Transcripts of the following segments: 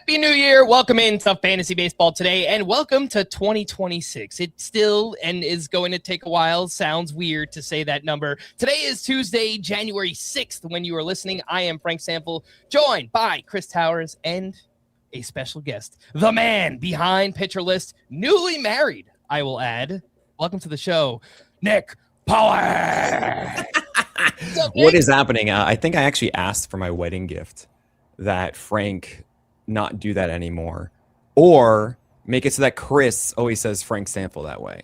Happy New Year. Welcome into Fantasy Baseball today, and welcome to 2026. It still and is going to take a while. Sounds weird to say that number. Today is Tuesday, January 6th. When you are listening, I am Frank Stampfl, joined by Chris Towers and a special guest, the man behind PitcherList, newly married, I will add. Welcome to the show, Nick Pollack. What is happening? I think I actually asked for my wedding gift that Frank not do that anymore, or make it so that Chris always says Frank Stampfl that way.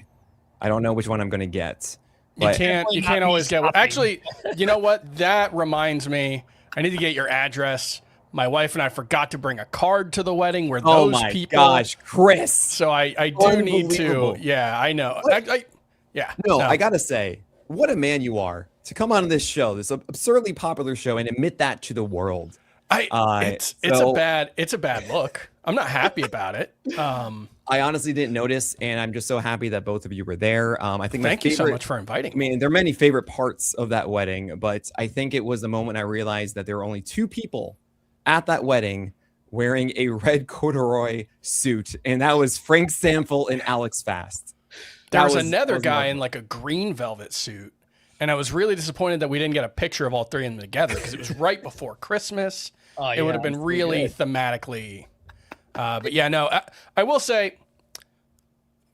I don't know which one I'm going to get. But you can't always get one. Actually, you know what? That reminds me. I need to get your address. My wife and I forgot to bring a card to the wedding where those people. Oh my gosh, Chris. So I do need to. Yeah, I know. I got to say, what a man you are to come on this show, this absurdly popular show, and admit that to the world. It's a bad look. I'm not happy about it. I honestly didn't notice, and I'm just so happy that both of you were there. I think thank you so much for inviting me. I mean, there are many favorite parts of that wedding, but I think it was the moment I realized that there were only two people at that wedding wearing a red corduroy suit, and that was Frank Stampfl and Alex Fast. There was another guy in like a green velvet suit. And I was really disappointed that we didn't get a picture of all three of them together because it was right before Christmas. It would have been really thematically. But yeah, no, I will say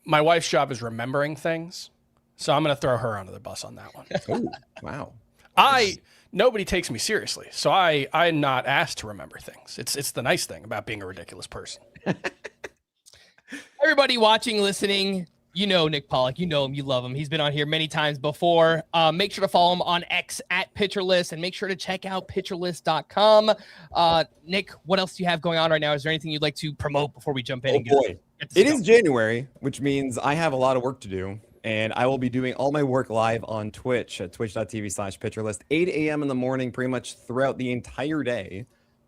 my wife's job is remembering things. So I'm going to throw her under the bus on that one. Oh, wow. Nobody takes me seriously. So I'm not asked to remember things. It's the nice thing about being a ridiculous person. Everybody watching, listening, you know Nick Pollack. You know him. You love him. He's been on here many times before. Make sure to follow him on X at PitcherList, and make sure to check out PitcherList.com. Nick, what else do you have going on right now? Is there anything you'd like to promote before we jump in? It is January, which means I have a lot of work to do, and I will be doing all my work live on Twitch at twitch.tv/PitcherList, 8 a.m. in the morning, pretty much throughout the entire day,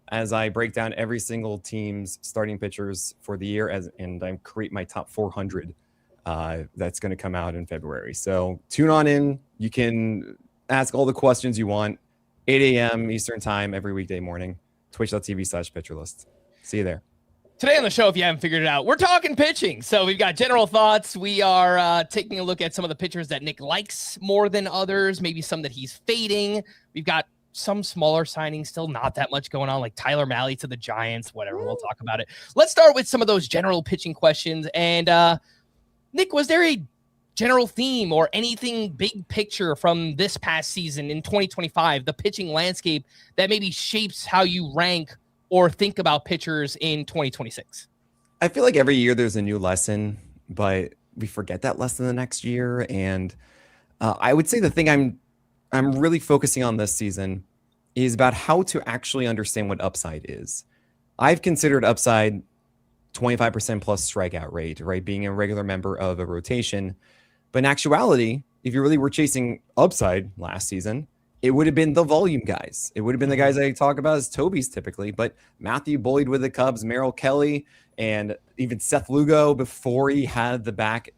as I break down every single team's starting pitchers for the year, and I create my top 400. That's going to come out in February. So tune on in. You can ask all the questions you want. 8 a.m. Eastern time every weekday morning. Twitch.tv/PitcherList. See you there. Today on the show, if you haven't figured it out, we're talking pitching. So we've got general thoughts. We are taking a look at some of the pitchers that Nick likes more than others, maybe some that he's fading. We've got some smaller signings, still not that much going on, like Tyler Mahle to the Giants, whatever. We'll talk about it. Let's start with some of those general pitching questions. And Nick, was there a general theme or anything big picture from this past season in 2025, the pitching landscape, that maybe shapes how you rank or think about pitchers in 2026? I feel like every year there's a new lesson, but we forget that lesson the next year. And I would say the thing I'm really focusing on this season is about how to actually understand what upside is. I've considered upside 25% plus strikeout rate, right? Being a regular member of a rotation. But in actuality, if you really were chasing upside last season, it would have been the volume guys. It would have been the guys I talk about as Toby's typically, but Matthew Boyd with the Cubs, Merrill Kelly, and even Seth Lugo before he had the back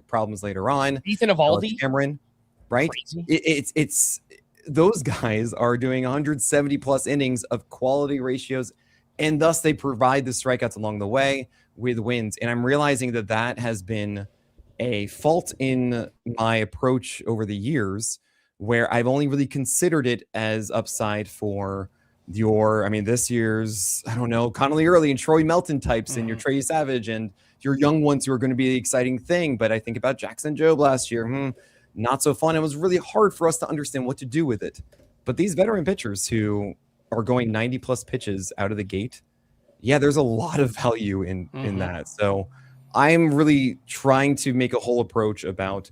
problems later on. Ethan Eovaldi. Cameron, right? It's those guys are doing 170 plus innings of quality ratios, and thus they provide the strikeouts along the way with wins. And I'm realizing that has been a fault in my approach over the years, where I've only really considered it as upside for this year's, Connelly Early and Troy Melton types, and your Trey Savage and your young ones who are going to be the exciting thing. But I think about Jackson Jobe last year, not so fun. It was really hard for us to understand what to do with it. But these veteran pitchers who are going 90 plus pitches out of the gate, there's a lot of value in that. So I'm really trying to make a whole approach about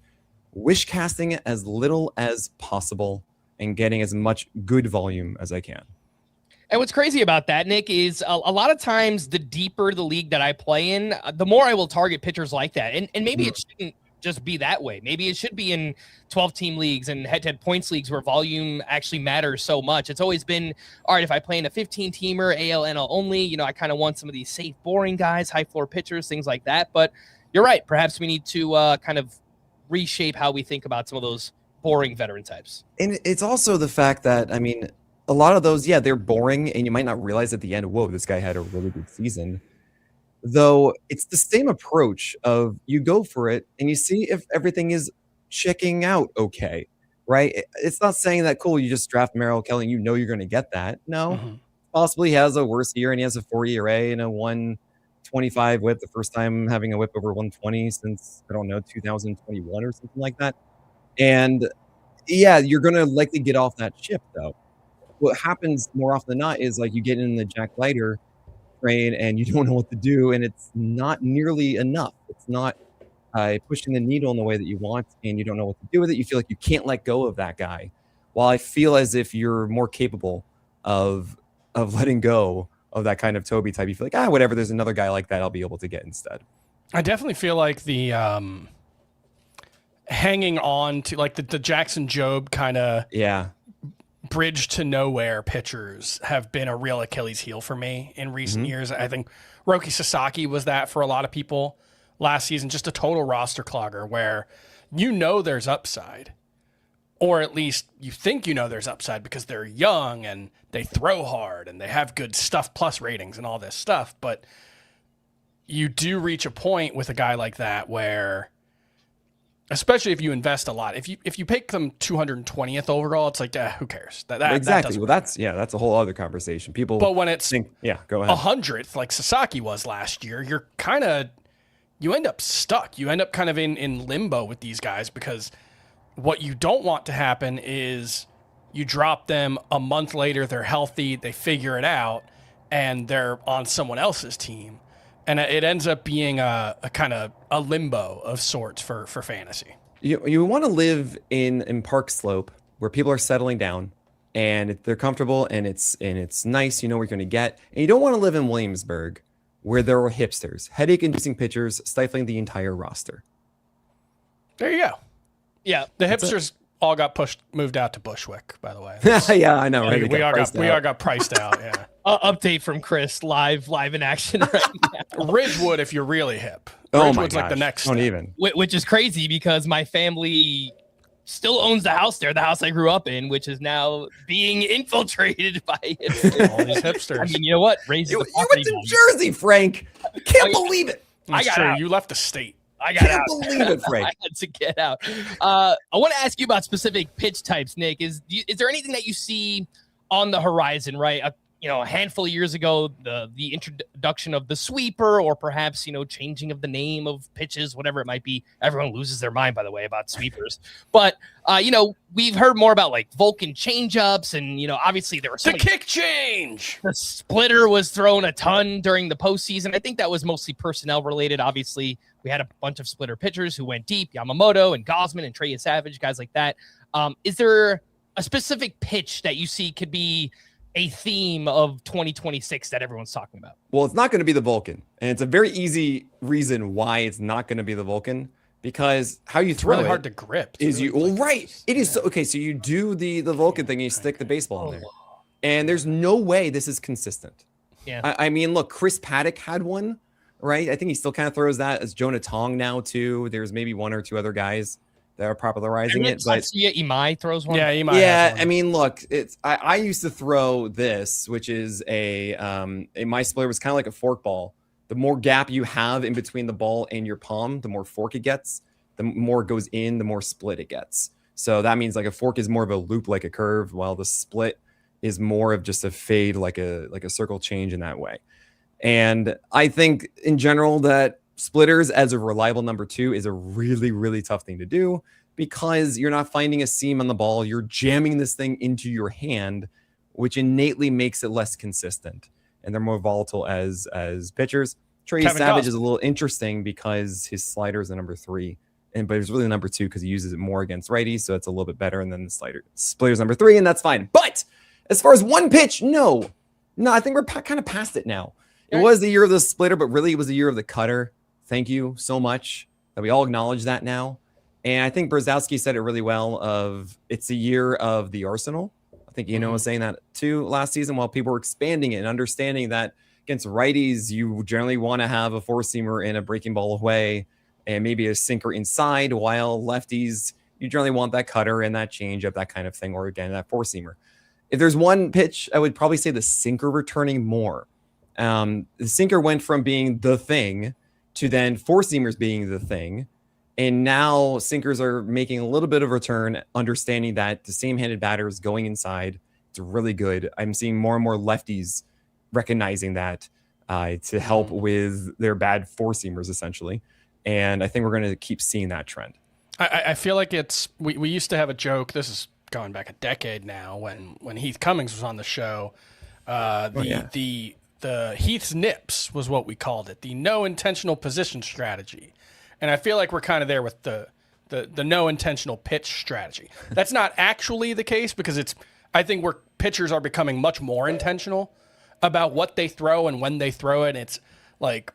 wish casting as little as possible and getting as much good volume as I can. And what's crazy about that, Nick, is a lot of times the deeper the league that I play in, the more I will target pitchers like that. And maybe it shouldn't just be that way. Maybe it should be in 12-team leagues and head-to-head points leagues where volume actually matters so much. It's always been, all right, if I play in a 15-teamer, AL, NL only, I kind of want some of these safe, boring guys, high-floor pitchers, things like that. But you're right. Perhaps we need to kind of reshape how we think about some of those boring veteran types. And it's also the fact that, a lot of those, yeah, they're boring, and you might not realize at the end, whoa, this guy had a really good season. Though it's the same approach of you go for it and you see if everything is checking out okay, right? It's not saying that, cool, you just draft Merrill Kelly and you know you're going to get that. No, possibly he has a worse year and he has a 4 ERA and a 125 whip, the first time having a whip over 120 since, I don't know, 2021 or something like that. And yeah, you're going to likely get off that ship, though. What happens more often than not is like you get in the Jack Leiter train and you don't know what to do, and it's not nearly enough. It's not pushing the needle in the way that you want, and you don't know what to do with it. You feel like you can't let go of that guy. While I feel as if you're more capable of letting go of that kind of Toby type, you feel like, whatever, there's another guy like that I'll be able to get instead. I definitely feel like the hanging on to like the Jackson Jobe kind of bridge to nowhere pitchers have been a real Achilles heel for me in recent years. I think Roki Sasaki was that for a lot of people last season, just a total roster clogger where there's upside, or at least you think there's upside because they're young and they throw hard and they have good stuff plus ratings and all this stuff. But you do reach a point with a guy like that where, especially if you invest a lot, if you pick them 220th overall, it's like, who cares? Exactly. Well, that's a whole other conversation. People, but when it's go ahead, 100th like Sasaki was last year, you end up stuck. You end up kind of in limbo with these guys, because what you don't want to happen is you drop them a month later, they're healthy, they figure it out, and they're on someone else's team. And it ends up being a kind of a limbo of sorts for fantasy. You want to live in Park Slope where people are settling down and they're comfortable and it's nice. You know what you're going to get. And you don't want to live in Williamsburg where there are hipsters, headache-inducing pitchers stifling the entire roster. There you go. Yeah, the hipsters all got moved out to Bushwick, by the way. Yeah, I know. Right? We all got priced out. Yeah. Update from Chris, live in action right now. Ridgewood, if you're really hip. Ridgewood's like the next step. Don't even. Which is crazy because my family still owns the house there, the house I grew up in, which is now being infiltrated by hipsters. All these hipsters. I mean, you know what? You went to Jersey, Frank. I can't believe it. That's true. You left the state. I can't believe it, Frank. I had to get out. I want to ask you about specific pitch types, Nick. Is there anything that you see on the horizon, right? A handful of years ago, the introduction of the sweeper, or perhaps, changing of the name of pitches, whatever it might be. Everyone loses their mind, by the way, about sweepers. But, we've heard more about like Vulcan changeups, and, obviously there were the kick change. The splitter was thrown a ton during the postseason. I think that was mostly personnel related. Obviously, we had a bunch of splitter pitchers who went deep, Yamamoto and Gosman and Trey Savage, guys like that. Is there a specific pitch that you see could be a theme of 2026 that everyone's talking about? Well, it's not going to be the Vulcan. And it's a very easy reason why it's not going to be the Vulcan, because how you throw really it hard to grip. Is right. It is. Okay. So you do the Vulcan thing and you stick the baseball in there, and there's no way this is consistent. Yeah. I mean, look, Chris Paddock had one, right? I think he still kind of throws that as Jonah Tong now too. There's maybe one or two other guys that are popularizing it, but Imai throws one. Yeah, Imai. Yeah, I mean, look, it's I used to throw this, which is my splitter was kind of like a fork ball. The more gap you have in between the ball and your palm, the more fork it gets. The more it goes in, the more split it gets. So that means like a fork is more of a loop, like a curve, while the split is more of just a fade, like a circle change in that way. And I think in general that splitters as a reliable number 2 is a really, really tough thing to do, because you're not finding a seam on the ball. You're jamming this thing into your hand, which innately makes it less consistent, and they're more volatile as pitchers. Trey Savage is a little interesting because his slider is a number 3, but it's really number 2 because he uses it more against righties, so it's a little bit better. And then the splitter's number 3, and that's fine. But as far as one pitch, no, I think we're kind of past it now. It was the year of the splitter, but really it was the year of the cutter. Thank you so much that we all acknowledge that now. And I think Brzezowski said it really well of it's the year of the arsenal. I think was saying that too last season, while people were expanding it and understanding that against righties, you generally want to have a four-seamer in a breaking ball away and maybe a sinker inside, while lefties, you generally want that cutter and that changeup, that kind of thing, or again, that four-seamer. if there's one pitch, I would probably say the sinker returning more. The sinker went from being the thing to then four-seamers being the thing. And now sinkers are making a little bit of return, understanding that the same-handed batter is going inside. It's really good. I'm seeing more and more lefties recognizing that to help with their bad four-seamers, essentially. And I think we're going to keep seeing that trend. I feel like we used to have a joke. This is going back a decade now when Heath Cummings was on the show. The Heath's Nips was what we called it. The no intentional position strategy. And I feel like we're kind of there with the no intentional pitch strategy. That's not actually the case because I think where pitchers are becoming much more intentional about what they throw and when they throw it. It's like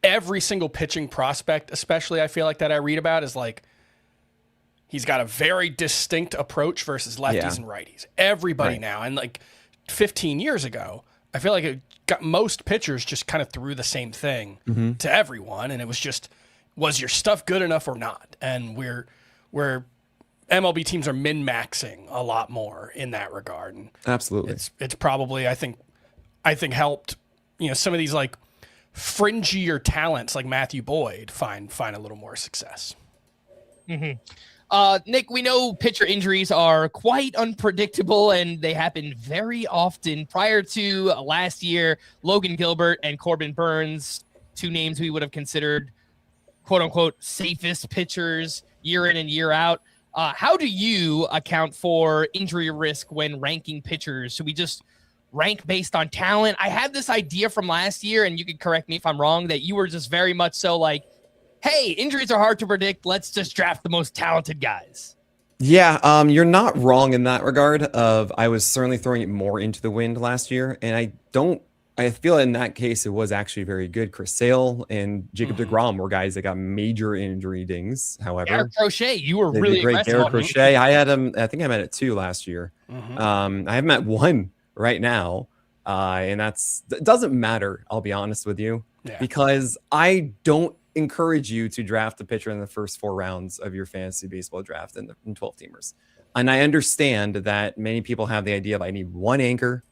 every single pitching prospect, especially I feel like that I read about, is like he's got a very distinct approach versus lefties and righties. Everybody now, and like 15 years ago, I feel like most pitchers just kind of threw the same thing to everyone, and it was just, was your stuff good enough or not? And we're MLB teams are min-maxing a lot more in that regard. And absolutely, it's probably I think helped some of these like fringier talents like Matthew Boyd find a little more success. Nick, we know pitcher injuries are quite unpredictable and they happen very often. Prior to last year, Logan Gilbert and Corbin Burns, two names we would have considered quote unquote safest pitchers year in and year out. How do you account for injury risk when ranking pitchers? Should we just rank based on talent? I had this idea from last year, and you could correct me if I'm wrong, that you were just very much so like, hey, injuries are hard to predict. Let's just draft the most talented guys. Yeah, you're not wrong in that regard. I was certainly throwing it more into the wind last year, and I feel in that case it was actually very good. Chris Sale and Jacob deGrom were guys that got major injury dings. However, Garrett Crochet, you were really great. aggressive. Garrett Crochet, I had him. I think I'm at 2 last year. I have him at 1 right now, and that doesn't matter. I'll be honest with you, because I don't encourage you to draft a pitcher in the first 4 rounds of your fantasy baseball draft in 12-teamers. And I understand that many people have the idea of I need one anchor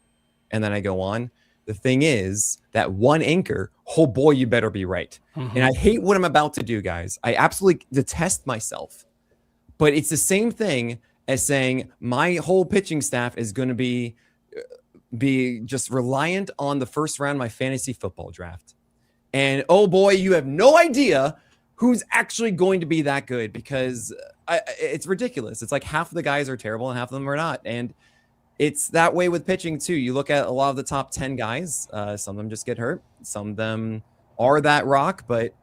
and then I go on. The thing is that one anchor, oh boy, you better be right. And I hate what I'm about to do, guys. I absolutely detest myself. But it's the same thing as saying my whole pitching staff is going to be just reliant on the first round of my fantasy football draft. And oh boy, you have no idea who's actually going to be that good, because it's ridiculous. It's like half of the guys are terrible and half of them are not. And it's that way with pitching too. You look at a lot of the top 10 guys, some of them just get hurt. Some of them are that rock, but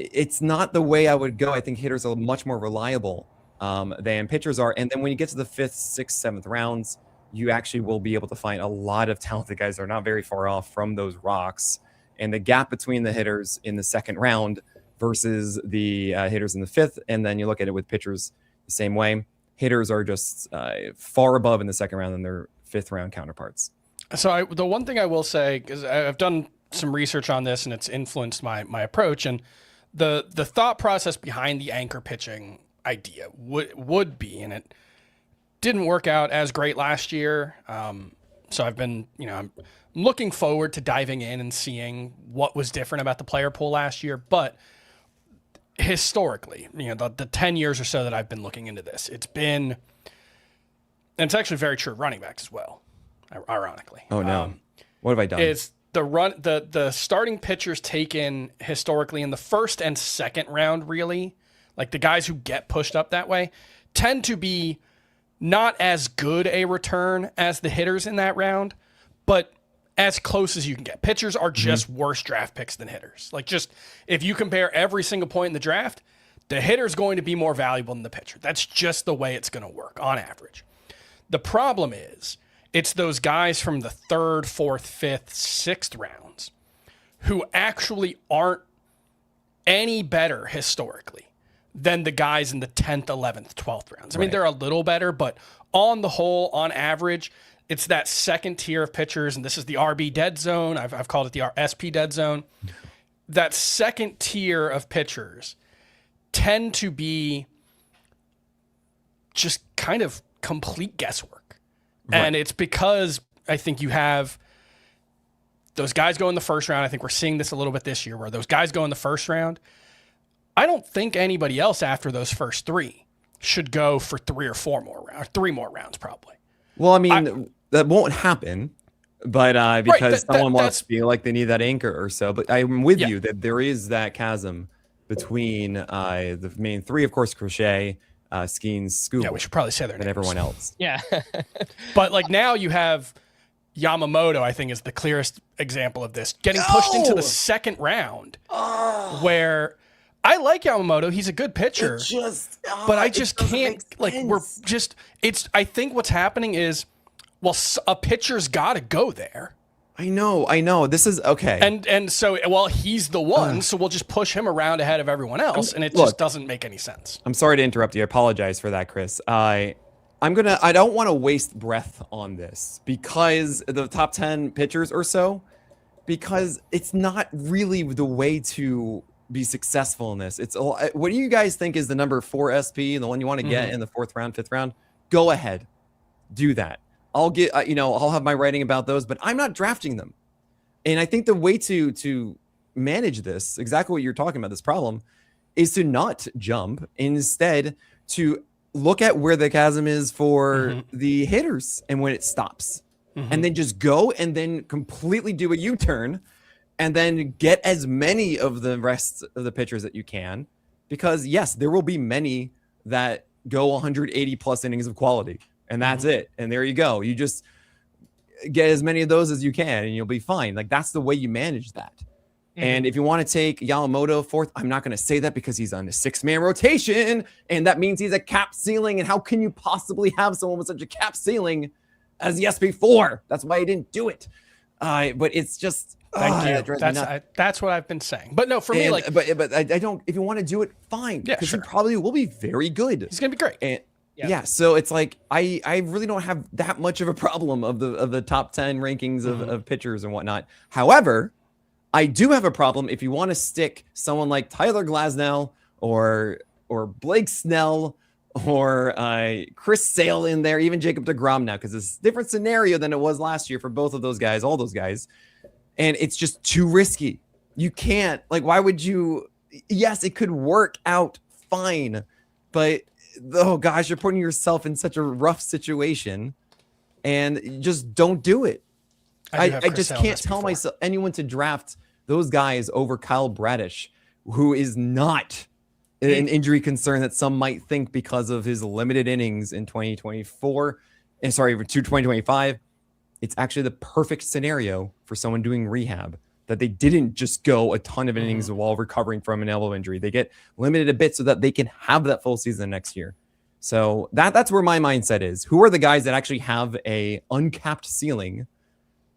it's not the way I would go. I think hitters are much more reliable than pitchers are. And then when you get to the 5th, 6th, 7th rounds, you actually will be able to find a lot of talented guys that are not very far off from those rocks. And the gap between the hitters in the 2nd round versus the hitters in the 5th, and then you look at it with pitchers the same way. Hitters are just far above in the 2nd round than their 5th round counterparts. So the one thing I will say, because I've done some research on this and it's influenced my approach, and the thought process behind the anchor pitching idea would be, and it didn't work out as great last year. So I've been, I'm looking forward to diving in and seeing what was different about the player pool last year. But historically, the 10 years or so that I've been looking into this, it's been, and it's actually very true of running backs as well, ironically. Oh no. What have I done? It's the starting pitchers taken historically in the 1st and 2nd round, really, like the guys who get pushed up that way, tend to be not as good a return as the hitters in that round, but as close as you can get. Pitchers are just worse draft picks than hitters. Like, just if you compare every single point in the draft, the hitter's going to be more valuable than the pitcher. That's just the way it's going to work on average. The problem is it's those guys from the 3rd, 4th, 5th, 6th rounds who actually aren't any better historically than the guys in the 10th, 11th, 12th rounds. I mean, they're a little better, but on the whole, on average, it's that 2nd tier of pitchers, and this is the RB dead zone. I've called it the SP dead zone. That 2nd tier of pitchers tend to be just kind of complete guesswork. And it's because I think you have those guys go in the first round. I think we're seeing this a little bit this year where those guys go in the first round. I don't think anybody else after those first 3 should go for 3 or 4 more rounds, 3 more rounds probably. Well, I mean, that won't happen, but because someone wants to feel like they need that anchor or so. But I'm with you that there is that chasm between the main 3, of course, Crochet, Skeens, Scooble. Yeah, we should probably say their names. And everyone else. Yeah. But like now you have Yamamoto, I think, is the clearest example of this. Getting pushed into the second round where I like Yamamoto. He's a good pitcher. But I just can't, like, I think what's happening is, well, a pitcher's got to go there. I know. This is okay. And so, well, he's the one, so we'll just push him around ahead of everyone else, and it just doesn't make any sense. I'm sorry to interrupt you. I apologize for that, Chris. I don't want to waste breath on this because the top 10 pitchers or so, because it's not really the way to be successful in this. What do you guys think is the number 4 SP and the one you want to get in the 4th round, 5th round? Go ahead, do that. I'll get, I'll have my writing about those, but I'm not drafting them. And I think the way to manage this, exactly what you're talking about, this problem, is to not jump, instead to look at where the chasm is for the hitters and when it stops, and then just go and then completely do a U-turn and then get as many of the rest of the pitchers that you can, because yes, there will be many that go 180 plus innings of quality, and that's it. And there you go. You just get as many of those as you can and you'll be fine. Like, that's the way you manage that. And if you want to take Yamamoto 4th, I'm not going to say that because he's on a 6-man rotation, and that means he's a cap ceiling. And how can you possibly have someone with such a cap ceiling as the SP4? That's why I didn't do it. But it's just, thank you. That's what I've been saying. But no, for me, like, but I don't. If you want to do it, fine. Yeah, because he probably will be very good. He's going to be great. And yeah, so it's like I really don't have that much of a problem of the top 10 rankings of pitchers and whatnot. However, I do have a problem if you want to stick someone like Tyler Glasnow or Blake Snell or Chris Sale in there, even Jacob deGrom now, because it's a different scenario than it was last year for both of those guys, all those guys. And it's just too risky. You can't, like, why would you? Yes, it could work out fine, but oh gosh, you're putting yourself in such a rough situation, and just don't do it. I just can't tell anyone to draft those guys over Kyle Bradish, who is not an injury concern that some might think because of his limited innings in 2024. And sorry, for 2025. It's actually the perfect scenario for someone doing rehab, that they didn't just go a ton of innings while recovering from an elbow injury. They get limited a bit so that they can have that full season next year. So that's where my mindset is. Who are the guys that actually have a uncapped ceiling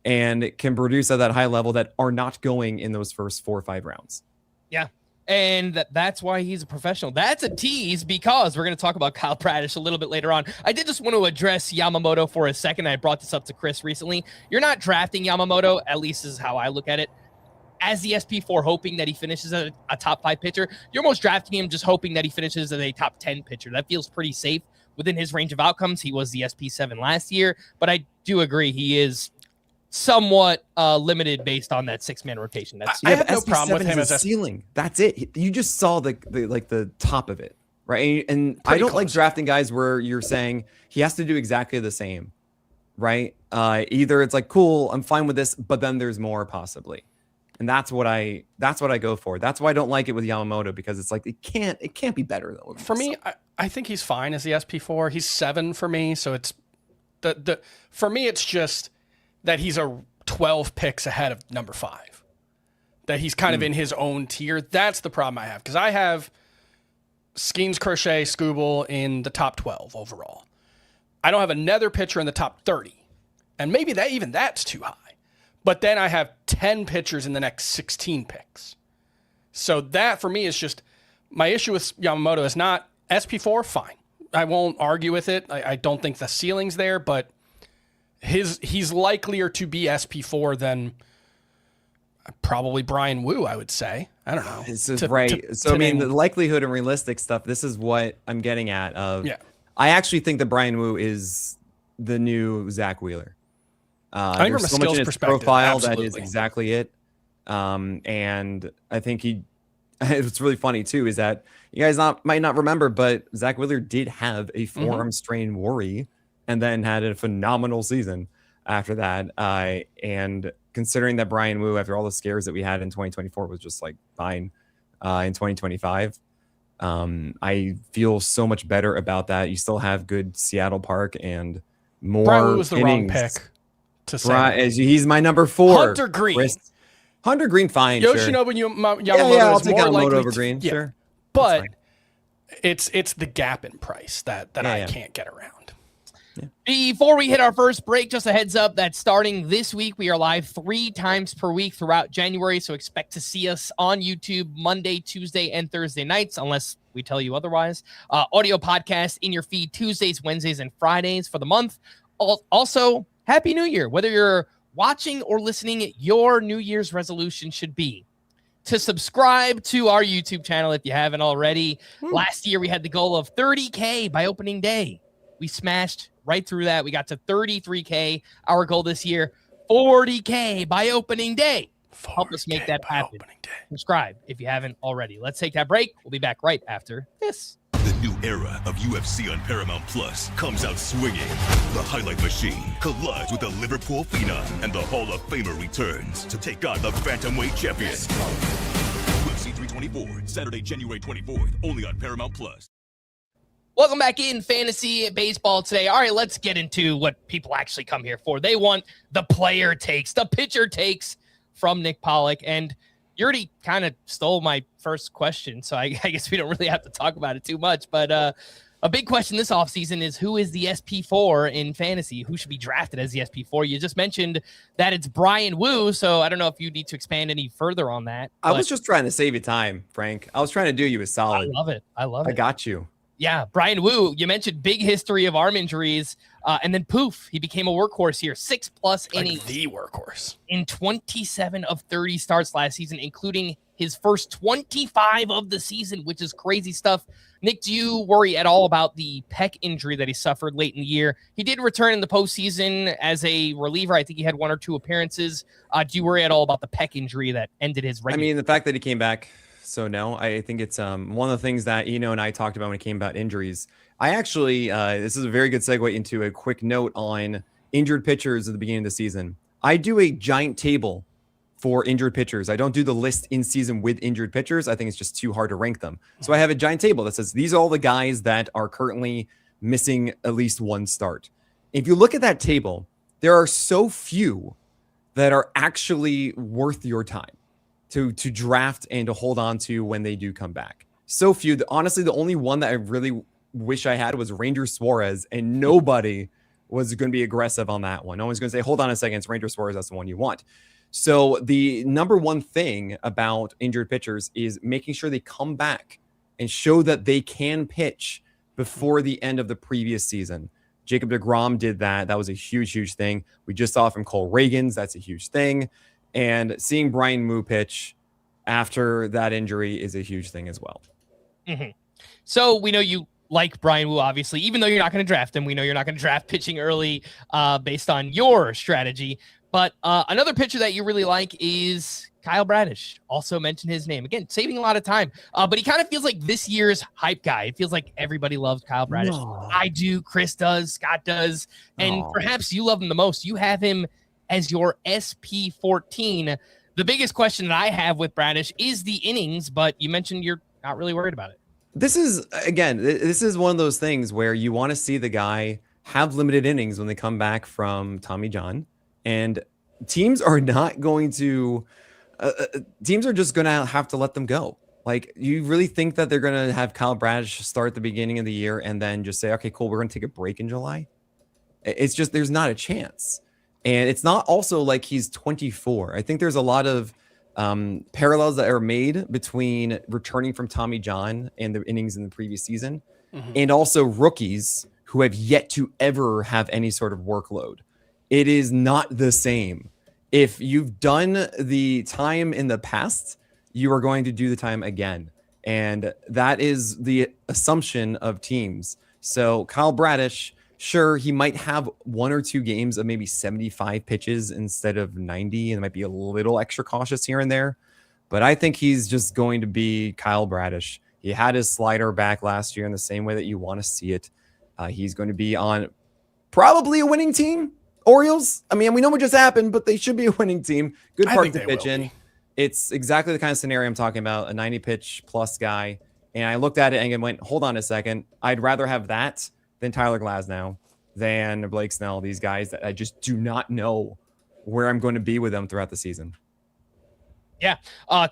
and can produce at that high level that are not going in those first 4 or 5 rounds? Yeah. And that's why he's a professional. That's a tease, because we're going to talk about Kyle Bradish a little bit later on. I did just want to address Yamamoto for a second. I brought this up to Chris recently. You're not drafting Yamamoto, at least is how I look at it, as the SP4, hoping that he finishes as a top 5 pitcher. You're almost drafting him just hoping that he finishes as a top 10 pitcher. That feels pretty safe within his range of outcomes. He was the SP7 last year, but I do agree he is somewhat limited based on that 6-man rotation. I have no problem with him as a ceiling. That's it. You just saw the top of it, right? And I don't like drafting guys where you're saying he has to do exactly the same, right? Either it's like, cool, I'm fine with this, but then there's more possibly. And that's what I go for. That's why I don't like it with Yamamoto, because it's like it can't be better though. For me, I think he's fine as the SP4. He's 7 for me, so it's for me it's just that he's a 12 picks ahead of number 5. That he's kind of in his own tier. That's the problem I have, because I have Skeens, Crochet, Scooble in the top 12 overall. I don't have another pitcher in the top 30, and maybe that's too high. But then I have 10 pitchers in the next 16 picks. So that for me is just, my issue with Yamamoto is not SP4, fine. I won't argue with it. I don't think the ceiling's there, but he's likelier to be SP4 than probably Brian Wu, I would say. I don't know. This is right. So I mean, the likelihood and realistic stuff, this is what I'm getting at. I actually think that Brian Wu is the new Zach Wheeler. I think from a skills perspective, profile absolutely. that is exactly it. And I think it's really funny too, is that you guys might not remember, but Zach Wheeler did have a forearm strain worry and then had a phenomenal season after that. And considering that Brian Wu, after all the scares that we had in 2024, was just like fine in 2025, I feel so much better about that. You still have good Seattle Park and more Brian Wu was the wrong innings. pick to say. He's my number 4. Hunter Green. Hunter Green, fine. Yoshinobu Yamamoto I'll is take more Yamamoto likely over Green. Yeah. Sure. But it's the gap in price that I can't get around. Yeah. Before we hit our first break, just a heads up that starting this week, we are live 3 times per week throughout January. So expect to see us on YouTube Monday, Tuesday, and Thursday nights, unless we tell you otherwise. Audio podcast in your feed Tuesdays, Wednesdays, and Fridays for the month. Also, Happy New Year. Whether you're watching or listening, your New Year's resolution should be to subscribe to our YouTube channel if you haven't already. Last year, we had the goal of 30K by opening day. We smashed right through that. We got to 33K. Our goal this year, 40K by opening day. Help us make that happen. Subscribe if you haven't already. Let's take that break. We'll be back right after this. The new era of UFC on Paramount Plus comes out swinging. The highlight machine collides with the Liverpool Phenom, and the Hall of Famer returns to take on the Bantamweight champion. UFC 324, Saturday, January 24th, only on Paramount Plus. Welcome back in Fantasy Baseball today. All right, let's get into what people actually come here for. They want the player takes, the pitcher takes from Nick Pollack, and you already kind of stole my first question, so I guess we don't really have to talk about it too much. But a big question this offseason is, who is the SP4 in fantasy? Who should be drafted as the SP4? You just mentioned that it's Brian Wu, so I don't know if you need to expand any further on that. I was just trying to save you time, Frank. I was trying to do you a solid. I love it. I got you. Yeah, Brian Wu, you mentioned big history of arm injuries, and then poof, he became a workhorse here. 6+ innings. The workhorse. In 27 of 30 starts last season, including his first 25 of the season, which is crazy stuff. Nick, do you worry at all about the pec injury that he suffered late in the year? He did return in the postseason as a reliever. I think he had 1 or 2 appearances. Do you worry at all about the pec injury that ended his regular? I mean, the fact that he came back. So no, I think it's one of the things that and I talked about when it came about injuries. I actually, this is a very good segue into a quick note on injured pitchers at the beginning of the season. I do a giant table for injured pitchers. I don't do the list in season with injured pitchers. I think it's just too hard to rank them. So I have a giant table that says these are all the guys that are currently missing at least 1 start. If you look at that table, there are so few that are actually worth your time to draft and to hold on to when they do come back. So few. Honestly, the only one that I really wish I had was Ranger Suarez, and nobody was going to be aggressive on that one. No one's going to say, hold on a second, it's Ranger Suarez, that's the one you want. So the number one thing about injured pitchers is making sure they come back and show that they can pitch before the end of the previous season. Jacob deGrom did that. That was a huge, huge thing. We just saw from Cole Reagans. That's a huge thing. And seeing Brian Wu pitch after that injury is a huge thing as well. Mm-hmm. So we know you like Brian Wu, obviously, even though you're not going to draft him. We know you're not going to draft pitching early based on your strategy. But another pitcher that you really like is Kyle Bradish. Also mentioned his name. Again, saving a lot of time. But he kind of feels like this year's hype guy. It feels like everybody loves Kyle Bradish. No. I do. Chris does. Scott does. And perhaps you love him the most. You have him as your SP14. The biggest question that I have with Bradish is the innings, but you mentioned you're not really worried about it. This is one of those things where you want to see the guy have limited innings when they come back from Tommy John, and teams are not going to, teams are just going to have to let them go. Like, you really think that they're going to have Kyle Bradish start at the beginning of the year and then just say, okay, cool, we're going to take a break in July? It's just, there's not a chance. And it's not also like he's 24. I think there's a lot of parallels that are made between returning from Tommy John and the innings in the previous season, and also rookies who have yet to ever have any sort of workload. It is not the same. If you've done the time in the past, you are going to do the time again. And that is the assumption of teams. So Kyle Bradish Sure, he might have 1 or 2 games of maybe 75 pitches instead of 90, and might be a little extra cautious here and there. But I think he's just going to be Kyle Bradish. He had his slider back last year in the same way that you want to see it. He's going to be on probably a winning team. Orioles, I mean, we know what just happened, but they should be a winning team. Good park to pitch in. It's exactly the kind of scenario I'm talking about, a 90-pitch plus guy. And I looked at it and went, hold on a second. I'd rather have that than Tyler Glasnow, than Blake Snell, these guys that I just do not know where I'm going to be with them throughout the season. Yeah.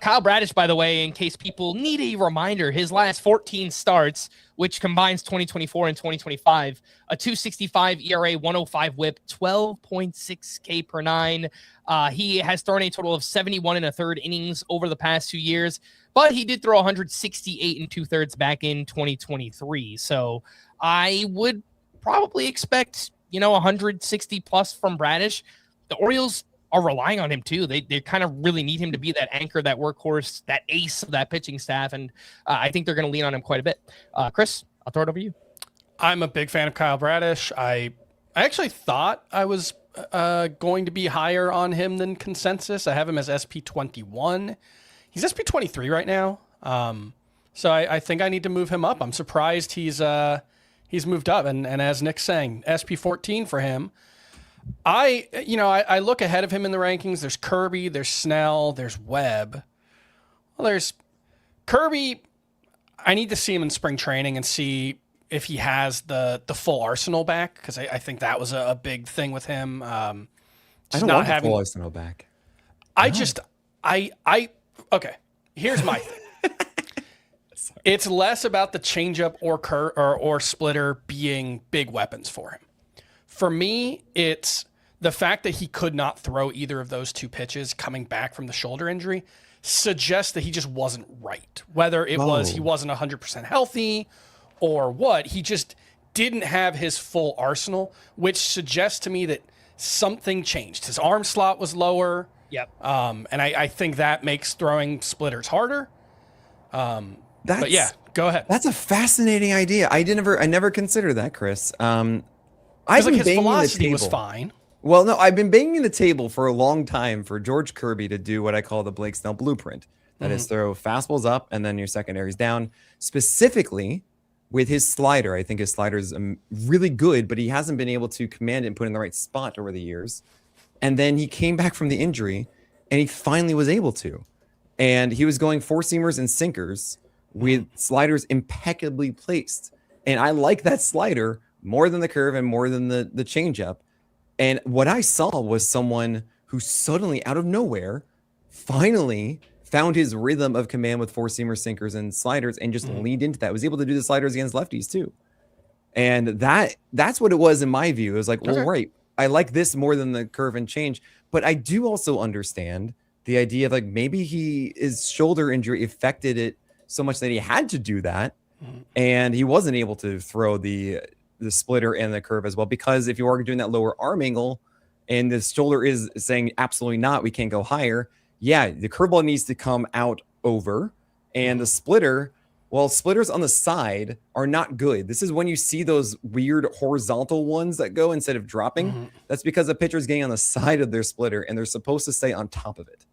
Kyle Bradish, by the way, in case people need a reminder, his last 14 starts, which combines 2024 and 2025, a 2.65 ERA, 105 whip, 12.6 K per 9. He has thrown a total of 71 1/3 innings over the past 2 years, but he did throw 168 2/3 back in 2023. So I would probably expect, 160 plus from Bradish. The Orioles are relying on him too. They kind of really need him to be that anchor, that workhorse, that ace of that pitching staff. And I think they're going to lean on him quite a bit. Chris, I'll throw it over to you. I'm a big fan of Kyle Bradish. I actually thought I was going to be higher on him than consensus. I have him as SP21. He's SP23 right now. So I think I need to move him up. I'm surprised he's moved up. And as Nick's saying, SP14 for him. I look ahead of him in the rankings. There's Kirby, there's Snell, there's Webb. Well, there's Kirby. I need to see him in spring training and see if he has the full arsenal back, because I think that was a big thing with him. I don't want the full arsenal back. Okay, here's my thing. It's less about the changeup or splitter being big weapons for him. For me, it's the fact that he could not throw either of those 2 pitches coming back from the shoulder injury suggests that he just wasn't right. Whether it was he wasn't 100% healthy or what, he just didn't have his full arsenal, which suggests to me that something changed. His arm slot was lower. Yep. And I think that makes throwing splitters harder. But yeah, go ahead. That's a fascinating idea. I never considered that, Chris. His velocity was fine. Well, no, I've been banging the table for a long time for George Kirby to do what I call the Blake Snell blueprint. That is throw fastballs up and then your secondaries down. Specifically with his slider. I think his slider is really good, but he hasn't been able to command it and put it in the right spot over the years. And then he came back from the injury and he finally was able to. And he was going 4-seamers and sinkers with sliders impeccably placed. And I like that slider more than the curve and more than the changeup. And what I saw was someone who suddenly, out of nowhere, finally found his rhythm of command with 4-seamer sinkers and sliders and just leaned into that. Was able to do the sliders against lefties too. And that's what it was in my view. It was like, well, right, I like this more than the curve and change. But I do also understand the idea of like maybe his shoulder injury affected it so much that he had to do that. And he wasn't able to throw the splitter and the curve as well, because if you are doing that lower arm angle and the shoulder is saying absolutely not, we can't go higher. Yeah, the curveball needs to come out over, and the splitter, well, splitters on the side are not good. This is when you see those weird horizontal ones that go instead of dropping. That's because the pitcher is getting on the side of their splitter and they're supposed to stay on top of it.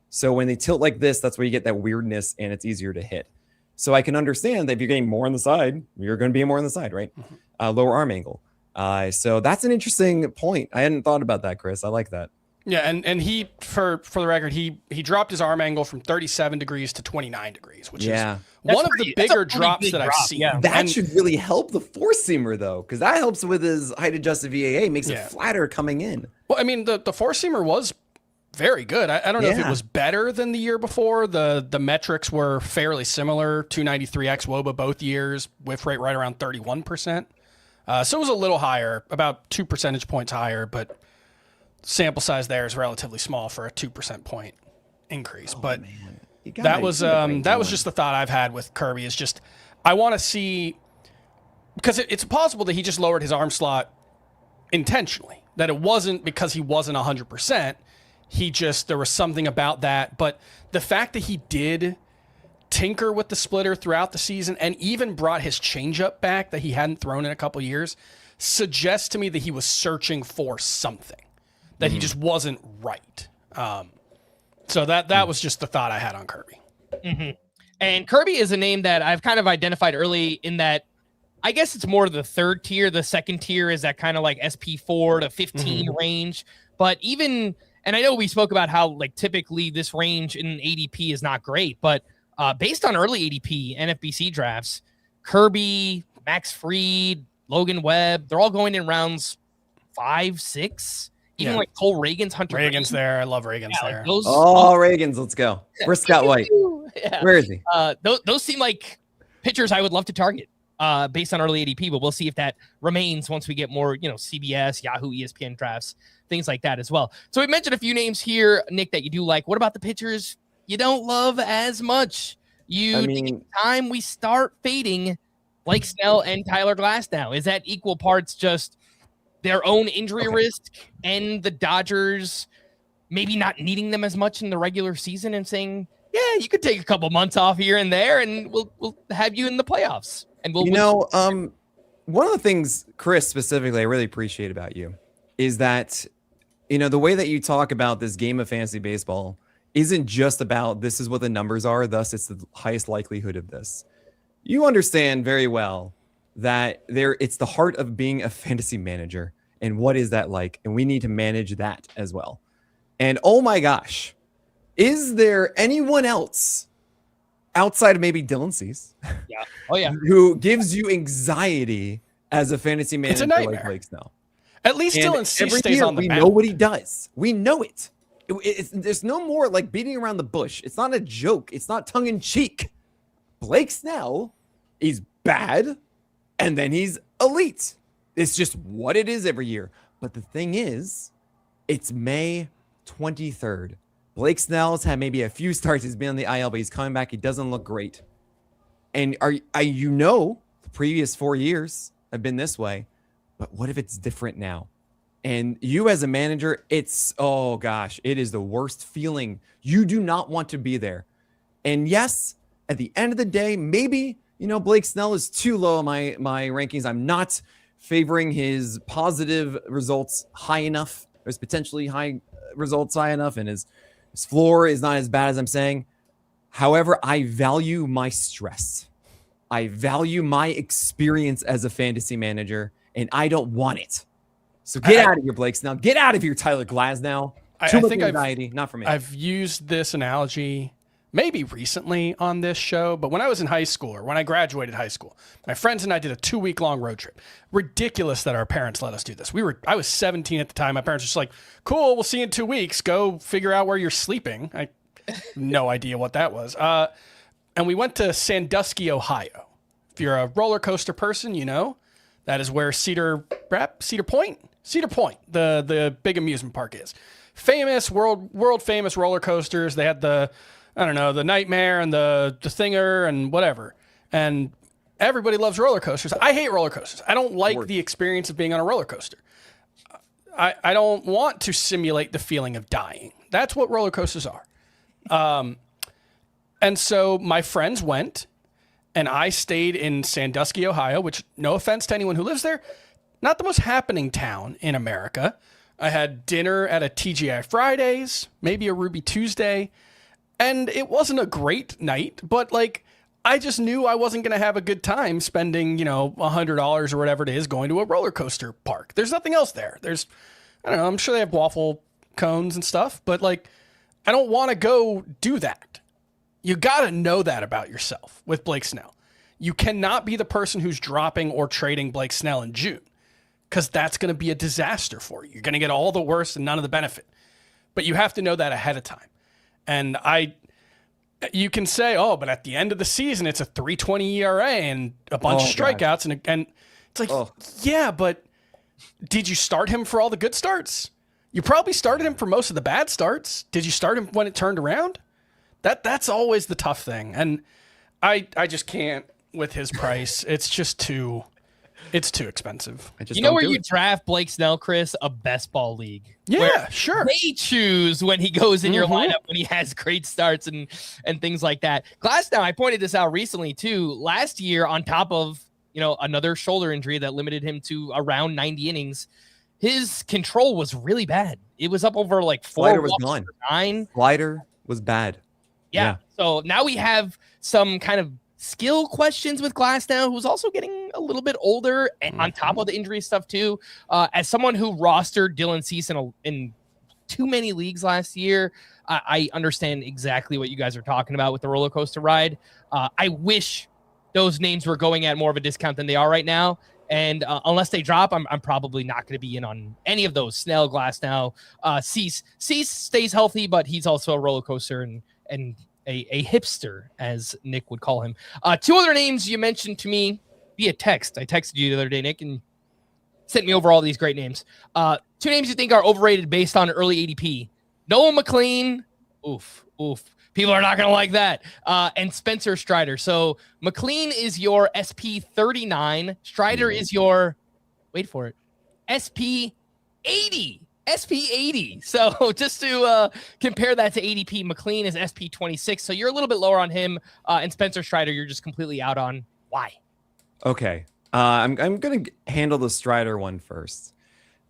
So when they tilt like this, that's where you get that weirdness and it's easier to hit. So I can understand that if you're getting more on the side, you're going to be more on the side, right? Lower arm angle. So that's an interesting point. I hadn't thought about that, Chris. I like that. Yeah, and he, for the record, he dropped his arm angle from 37 degrees to 29 degrees, which is one of the bigger drops that I've seen. Yeah. That should really help the 4-seamer, though, because that helps with his height-adjusted VAA, makes it flatter coming in. Well, I mean, the 4-seamer was very good. I don't know if it was better than the year before. The metrics were fairly similar. 293 xWOBA both years, whiff rate right around 31%. So it was a little higher, about 2 percentage points higher, but sample size there is relatively small for a 2% point increase. But that was just the thought I've had with Kirby, is just I want to see, because it's possible that he just lowered his arm slot intentionally, that it wasn't because he wasn't 100%. There was something about that. But the fact that he did tinker with the splitter throughout the season and even brought his changeup back that he hadn't thrown in a couple years suggests to me that he was searching for something, that he just wasn't right. So that was just the thought I had on Kirby. Mm-hmm. And Kirby is a name that I've kind of identified early in that I guess it's more the third tier. The second tier is that kind of like SP4 to 15 range. But even, and I know we spoke about how like typically this range in ADP is not great, but based on early ADP NFBC drafts, Kirby, Max Fried, Logan Webb, they're all going in rounds 5, 6. Even like Cole Reagan's, Hunter Reagan's there. I love Reagan's there. Like Reagan's, let's go. Where's Scott White? Where is he? Those seem like pitchers I would love to target based on early ADP, but we'll see if that remains once we get more, CBS, Yahoo, ESPN drafts, things like that as well. So we mentioned a few names here, Nick, that you do like. What about the pitchers you don't love as much? Think it's time we start fading Blake Snell and Tyler Glasnow? Is that equal parts just their own injury risk and the Dodgers maybe not needing them as much in the regular season and saying, yeah, you could take a couple months off here and there and we'll have you in the playoffs. And one of the things, Chris, specifically, I really appreciate about you is that, the way that you talk about this game of fantasy baseball isn't just about this is what the numbers are, thus it's the highest likelihood of this. You understand very well that it's the heart of being a fantasy manager. And what is that like? And we need to manage that as well. And oh my gosh, is there anyone else outside of maybe Dylan Cease? Yeah. Oh yeah. Who gives you anxiety as a fantasy manager? It's a nightmare. Like Blake Snell? At least Dylan Cease stays on the mound. We know what he does. We know it. There's no more like beating around the bush. It's not a joke. It's not tongue in cheek. Blake Snell is bad. And then he's elite. It's just what it is every year. But the thing is, it's May 23rd. Blake Snell's had maybe a few starts. He's been on the IL, but he's coming back. He doesn't look great. And the previous 4 years have been this way. But what if it's different now? And you as a manager, it is the worst feeling. You do not want to be there. And yes, at the end of the day, maybe Blake Snell is too low on my rankings. I'm not favoring his positive results high enough. There's potentially high results high enough, and his floor is not as bad as I'm saying. However, I value my stress. I value my experience as a fantasy manager, and I don't want it. So get out of here, Blake Snell. Get out of here, Tyler Glasnow. Too much anxiety, not for me. I've used this analogy maybe recently on this show, but when I was in high school or when I graduated high school, my friends and I did a 2-week-long road trip. Ridiculous that our parents let us do this. I was 17 at the time. My parents were just like, cool, we'll see you in 2 weeks. Go figure out where you're sleeping. I have no idea what that was. And we went to Sandusky, Ohio. If you're a roller coaster person, that is where Cedar Point, the big amusement park is. Famous, world famous roller coasters. They had the Nightmare and the Thinger and whatever. And everybody loves roller coasters. I hate roller coasters. I don't like the experience of being on a roller coaster. I don't want to simulate the feeling of dying. That's what roller coasters are. And so my friends went, and I stayed in Sandusky, Ohio, which, no offense to anyone who lives there, not the most happening town in America. I had dinner at a TGI Fridays, maybe a Ruby Tuesday. And it wasn't a great night, but I just knew I wasn't going to have a good time spending, $100 or whatever it is going to a roller coaster park. There's nothing else there. I'm sure they have waffle cones and stuff, but I don't want to go do that. You got to know that about yourself with Blake Snell. You cannot be the person who's dropping or trading Blake Snell in June, because that's going to be a disaster for you. You're going to get all the worst and none of the benefit, but you have to know that ahead of time. And you can say, but at the end of the season, it's a 3.20 ERA and a bunch of strikeouts. And it's like, yeah, but did you start him for all the good starts? You probably started him for most of the bad starts. Did you start him when it turned around? That's always the tough thing. And I just can't with his price. It's just too expensive. Where you draft Blake Snell, Chris? A best ball league. Yeah, sure. They choose when he goes in your lineup, when he has great starts and things like that. Glasnow, I pointed this out recently too. Last year, on top of another shoulder injury that limited him to around 90 innings. His control was really bad. It was up over like 4 Slider was walks gone. per 9. Slider was bad. Yeah. So now we have some kind of skill questions with Glasnow, who's also getting a little bit older, and on top of the injury stuff too. As someone who rostered Dylan Cease in too many leagues last year, I understand exactly what you guys are talking about with the roller coaster ride. I wish those names were going at more of a discount than they are right now. And unless they drop, I'm probably not going to be in on any of those. Snell, Glasnow, Cease. Cease stays healthy, but he's also a roller coaster and a hipster, as Nick would call him. 2 other names you mentioned to me via text. I texted you the other day, Nick, and sent me over all these great names. 2 names you think are overrated based on early ADP. Noah McLean. Oof. People are not going to like that. And Spencer Strider. So McLean is your SP 39. Strider is your, wait for it, SP 80. SP 80. So just to compare that to ADP, McLean is SP 26. So you're a little bit lower on him. And Spencer Strider, you're just completely out on. Why? Okay. I'm going to handle the Strider one first.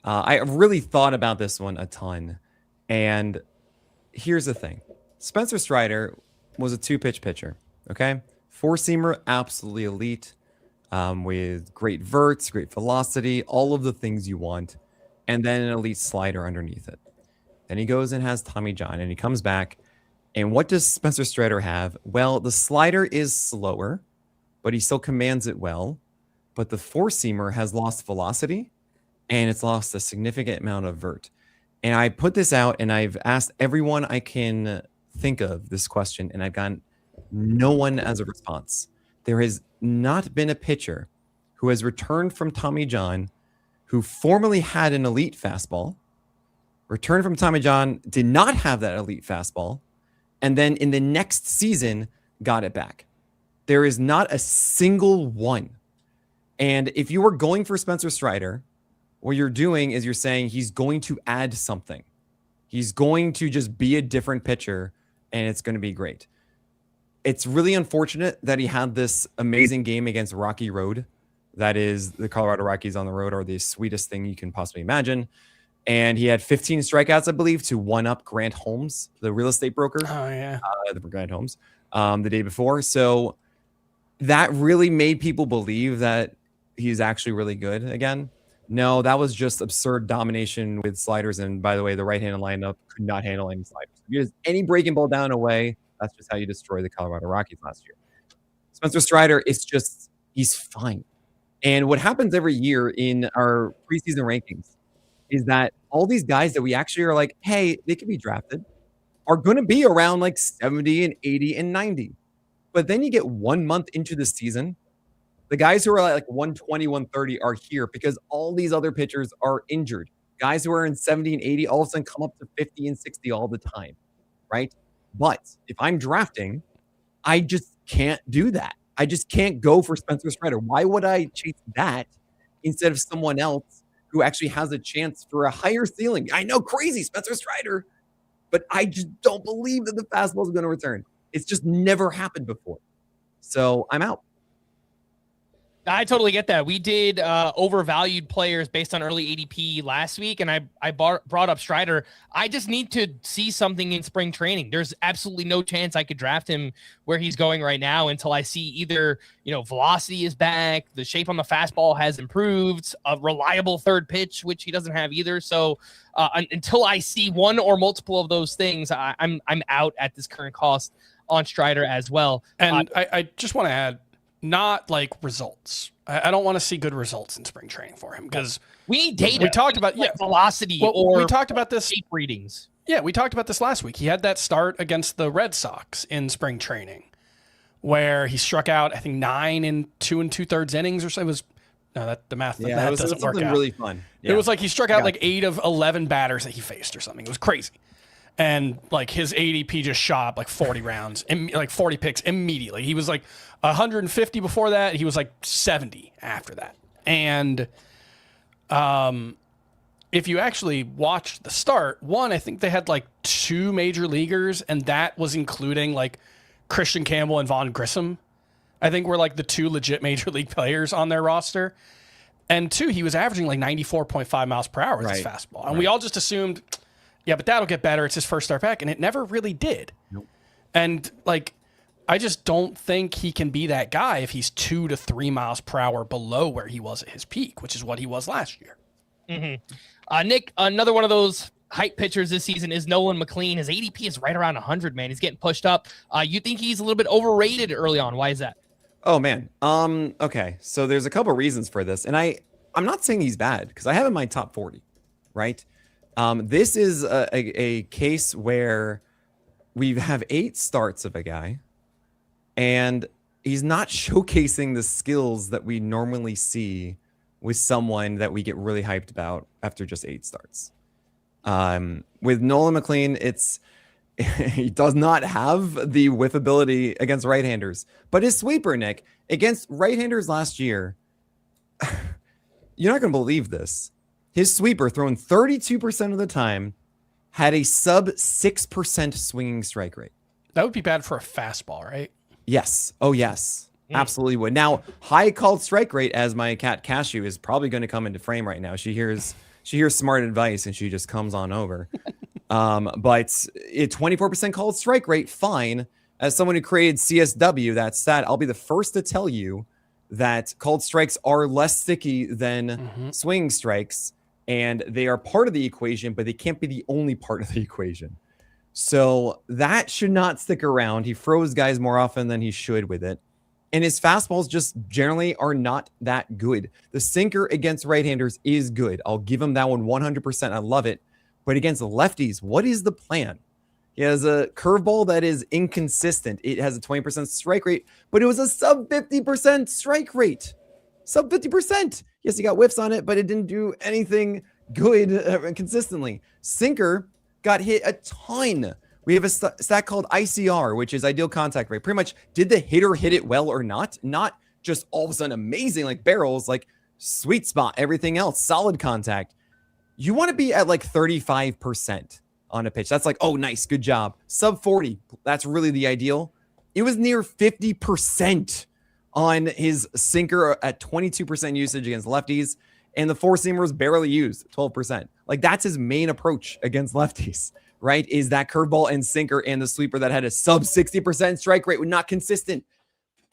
I really thought about this one a ton. And here's the thing. Spencer Strider was a 2-pitch pitcher, okay? 4-seamer, absolutely elite, with great verts, great velocity, all of the things you want, and then an elite slider underneath it. Then he goes and has Tommy John, and he comes back, and what does Spencer Strider have? Well, the slider is slower, but he still commands it well, but the 4-seamer has lost velocity, and it's lost a significant amount of vert. And I put this out, and I've asked everyone I can think of this question, and I've gotten no one as a response. There has not been a pitcher who has returned from Tommy John, who formerly had an elite fastball, returned from Tommy John, did not have that elite fastball, and then in the next season got it back. There is not a single one. And if you were going for Spencer Strider, what you're doing is you're saying he's going to add something. He's going to just be a different pitcher, and it's going to be great. It's really unfortunate that he had this amazing game against Rocky Road. That is, the Colorado Rockies on the road are the sweetest thing you can possibly imagine. And he had 15 strikeouts, I believe, to one-up Grant Holmes, the real estate broker. Oh, yeah. The Grant Holmes, the day before. So that really made people believe that he's actually really good again. No, that was just absurd domination with sliders. And by the way, the right-handed lineup could not handle any sliders. Because any breaking ball down away, that's just how you destroy the Colorado Rockies last year. Spencer Strider, he's fine. And what happens every year in our preseason rankings is that all these guys that we actually are like, hey, they could be drafted, are going to be around like 70 and 80 and 90. But then you get 1 month into the season, the guys who are like 120, 130 are here because all these other pitchers are injured. Guys who are in 70 and 80 all of a sudden come up to 50 and 60 all the time, right? But if I'm drafting, I just can't do that. I just can't go for Spencer Strider. Why would I chase that instead of someone else who actually has a chance for a higher ceiling? I know, crazy, Spencer Strider, but I just don't believe that the fastball is going to return. It's just never happened before. So I'm out. I totally get that. We did overvalued players based on early ADP last week, and I brought up Strider. I just need to see something in spring training. There's absolutely no chance I could draft him where he's going right now until I see either, velocity is back, the shape on the fastball has improved, a reliable third pitch, which he doesn't have either. So until I see one or multiple of those things, I'm out at this current cost on Strider as well. And I just want to add, not like results. I don't want to see good results in spring training for him because we need data. We talked about velocity we talked about this shape readings. Yeah, we talked about this last week. He had that start against the Red Sox in spring training where he struck out, I think 9 in 2 2/3 innings or so. It was the math that doesn't work out. Really fun. Yeah. It was like he struck out like 8 of 11 batters that he faced or something. It was crazy. And like his ADP just shot up like 40 rounds and like 40 picks immediately. He was like 150 before that. He was like 70 after that. And if you actually watched the start, I think they had like 2 major leaguers, and that was including like Christian Campbell and Vaughn Grissom. I think we're like the 2 legit major league players on their roster. And 2, he was averaging like 94.5 miles per hour with his fastball. And we all just assumed, yeah, but that'll get better. It's his first start back. And it never really did. Nope. And like, I just don't think he can be that guy if he's 2 to 3 miles per hour below where he was at his peak, which is what he was last year. Mm-hmm. Nick, another one of those hype pitchers this season is Nolan McLean. His ADP is right around 100, man. He's getting pushed up. You think he's a little bit overrated early on. Why is that? Oh, man. Okay, so there's a couple reasons for this. And I'm not saying he's bad because I have him in my top 40, right? This is a case where we have 8 starts of a guy, and he's not showcasing the skills that we normally see with someone that we get really hyped about after just 8 starts. With Nolan McLean, he does not have the whiff ability against right-handers, but his sweeper, Nick, against right-handers last year, you're not going to believe this. His sweeper, thrown 32% of the time, had a sub 6% swinging strike rate. That would be bad for a fastball, right? Yes. Oh, yes. Absolutely would. Now, high called strike rate, as my cat Cashew is probably going to come into frame right now. She hears smart advice and she just comes on over. But 24% called strike rate, fine. As someone who created CSW, that stat, I'll be the first to tell you that called strikes are less sticky than swinging strikes, and they are part of the equation, but they can't be the only part of the equation. So that should not stick around. He throws guys more often than he should with it. And his fastballs just generally are not that good. The sinker against right-handers is good. I'll give him that one 100%. I love it. But against the lefties, what is the plan? He has a curveball that is inconsistent. It has a 20% strike rate, but it was a sub 50% strike rate. Sub 50%. Yes, he got whiffs on it, but it didn't do anything good consistently. Sinker got hit a ton. We have a stat called ICR, which is ideal contact rate. Pretty much, did the hitter hit it well or not? Not just all of a sudden amazing like barrels, like sweet spot, everything else, solid contact. You want to be at like 35% on a pitch. That's like, oh, nice, good job. Sub 40, that's really the ideal. It was near 50% on his sinker at 22% usage against lefties, and the four-seamer was barely used, 12%. Like, that's his main approach against lefties, right? Is that curveball and sinker and the sweeper that had a sub 60% strike rate, not consistent.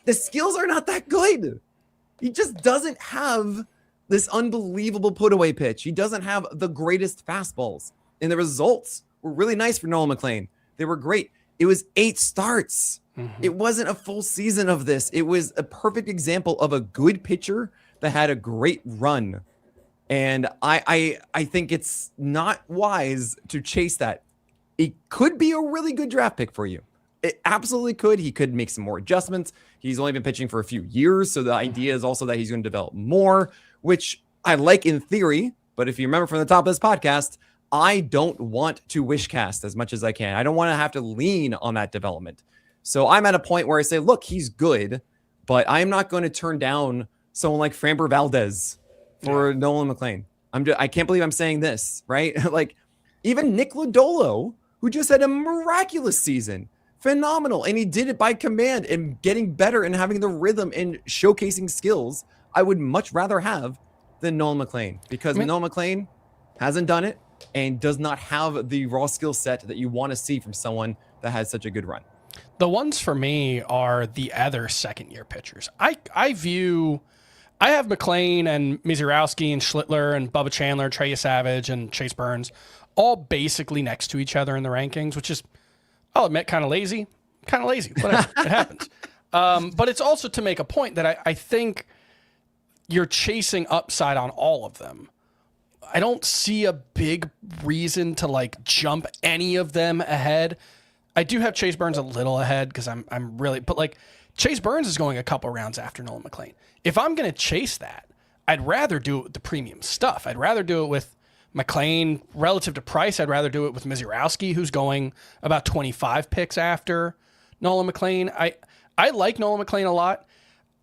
The skills are not that good. He just doesn't have this unbelievable put-away pitch. He doesn't have the greatest fastballs. And the results were really nice for Nolan McLean. They were great. It was 8 starts. It wasn't a full season of this. It was a perfect example of a good pitcher that had a great run. And I think it's not wise to chase that. It could be a really good draft pick for you. It absolutely could. He could make some more adjustments. He's only been pitching for a few years, so the idea is also that he's going to develop more, which I like in theory. But if you remember from the top of this podcast, I don't want to wish cast as much as I can. I don't want to have to lean on that development. So I'm at a point where I say, look, he's good, but I'm not going to turn down someone like Framber Valdez for Nolan McLean. I can't believe I'm saying this, right? Like, even Nick Lodolo, who just had a miraculous season, phenomenal, and he did it by command and getting better and having the rhythm and showcasing skills I would much rather have than Nolan McLean, because Nolan McLean hasn't done it and does not have the raw skill set that you want to see from someone that has such a good run. The ones for me are the other second-year pitchers. I have McLean and Mizurowski and Schlittler and Bubba Chandler, Trey Savage and Chase Burns all basically next to each other in the rankings, which is, I'll admit, kind of lazy. Whatever, it happens. But it's also to make a point that I think you're chasing upside on all of them. I don't see a big reason to like jump any of them ahead. I do have Chase Burns a little ahead because I'm really, but like Chase Burns is going a couple rounds after Nolan McLean. If I'm going to chase that, I'd rather do it with the premium stuff. I'd rather do it with McLean relative to price. I'd rather do it with Mizurowski, who's going about 25 picks after Nolan McLean. I like Nolan McLean a lot.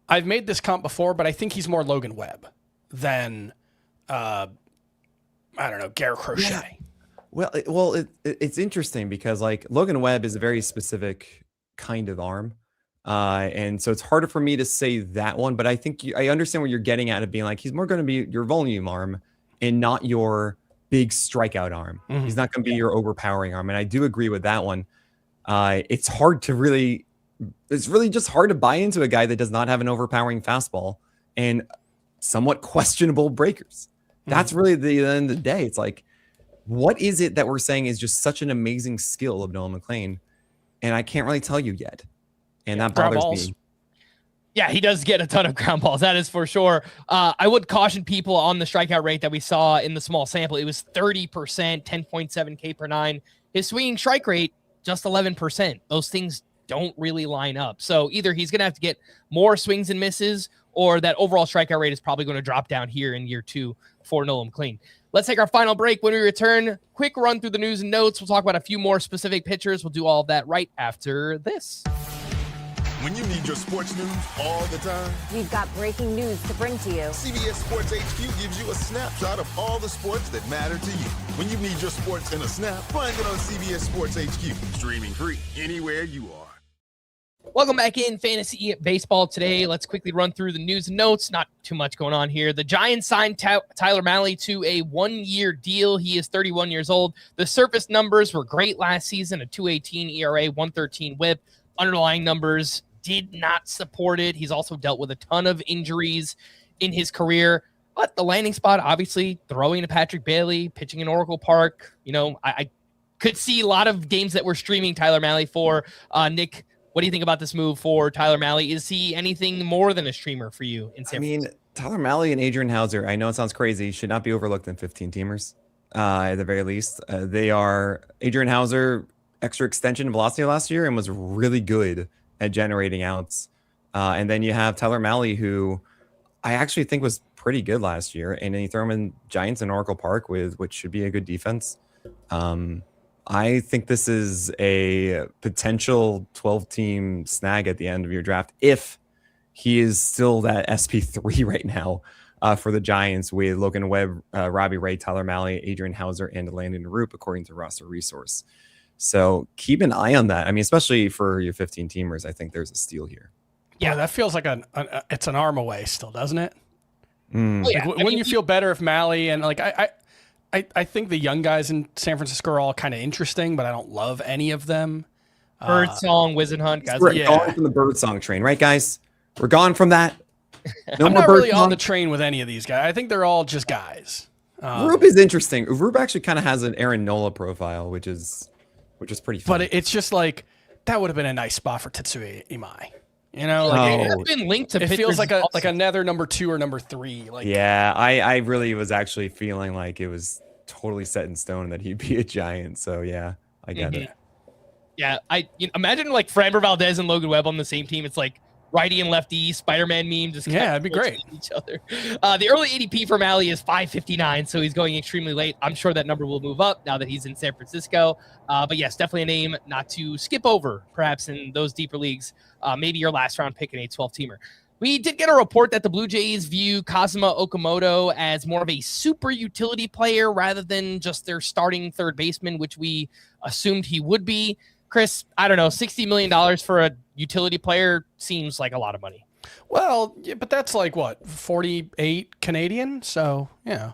I've made this comp before, but I think he's more Logan Webb than, I don't know, Garrett Crochet. Yeah. Well, it's interesting because like Logan Webb is a very specific kind of arm. And so it's harder for me to say that one, but I think I understand what you're getting at of being like, he's more going to be your volume arm and not your big strikeout arm. Mm-hmm. He's not going to be your overpowering arm. And I do agree with that one. It's really just hard to buy into a guy that does not have an overpowering fastball and somewhat questionable breakers. That's really the end of the day. It's like, what is it that we're saying is just such an amazing skill of Nolan McLean? And I can't really tell you yet. And that bothers me. Yeah, he does get a ton of ground balls. That is for sure. I would caution people on the strikeout rate that we saw in the small sample. It was 30%, 10.7 K per nine. His swinging strike rate, just 11%. Those things don't really line up. So either he's going to have to get more swings and misses, or that overall strikeout rate is probably going to drop down here in year 2 for Nolan McLean. Let's take our final break. When we return, quick run through the news and notes. We'll talk about a few more specific pitchers. We'll do all of that right after this. When you need your sports news all the time, we've got breaking news to bring to you. CBS Sports HQ gives you a snapshot of all the sports that matter to you. When you need your sports in a snap, find it on CBS Sports HQ. Streaming free anywhere you are. Welcome back in Fantasy Baseball today. Let's quickly run through the news and notes. Not too much going on here. The Giants signed Tyler Mahle to a 1-year deal. He is 31 years old. The surface numbers were great last season, a 2.18 ERA, 1.13 whip. Underlying numbers did not support it. He's also dealt with a ton of injuries in his career. But the landing spot, obviously, throwing to Patrick Bailey, pitching in Oracle Park. You know, I could see a lot of games that we're streaming Tyler Mahle for. Nick, what do you think about this move for Tyler Mahle? Is he anything more than a streamer for you in San Francisco? Tyler Mahle and Adrian Hauser, I know it sounds crazy, should not be overlooked in 15-teamers at the very least. They are Adrian Hauser, extra extension velocity last year and was really good at generating outs. And then you have Tyler Mahle, who I actually think was pretty good last year. And then you throw him in Giants and Oracle Park with which should be a good defense. I think this is a potential 12-team snag at the end of your draft if he is still that SP3 right now for the Giants with Logan Webb, Robbie Ray, Tyler Mahle, Adrian Hauser, and Landon Roop, according to Roster Resource. So keep an eye on that. I mean, especially for your 15-teamers, I think there's a steal here. Yeah, that feels like it's an arm away still, doesn't it? Oh, yeah. Wouldn't you feel better if Mahle and like I think the young guys in San Francisco are all kind of interesting, but I don't love any of them. Birdsong, Wizenhunt, guys. We're gone from the Birdsong train, right, guys? We're gone from that. No I'm not really on the train with any of these guys. I think they're all just guys. Roop is interesting. Roop actually kind of has an Aaron Nola profile, which is pretty fun. But it's just like that would have been a nice spot for Tetsuya Imai. You know, like it's been linked to. It feels like another number 2 or number 3. Like, yeah, I really was actually feeling like it was totally set in stone that he'd be a Giant. So yeah, I get it. Yeah, imagine like Framber Valdez and Logan Webb on the same team. It's like righty and lefty Spider-Man meme. Just it'd be great. Each other. The early ADP for Mahle is 559, so he's going extremely late. I'm sure that number will move up now that he's in San Francisco. But yes, definitely a name not to skip over, perhaps in those deeper leagues. Maybe your last round pick in a 12-teamer. We did get a report that the Blue Jays view Kazuma Okamoto as more of a super utility player rather than just their starting third baseman, which we assumed he would be. Chris, I don't know, $60 million for a utility player seems like a lot of money. Well, yeah, but that's like what, 48 Canadian? So, yeah.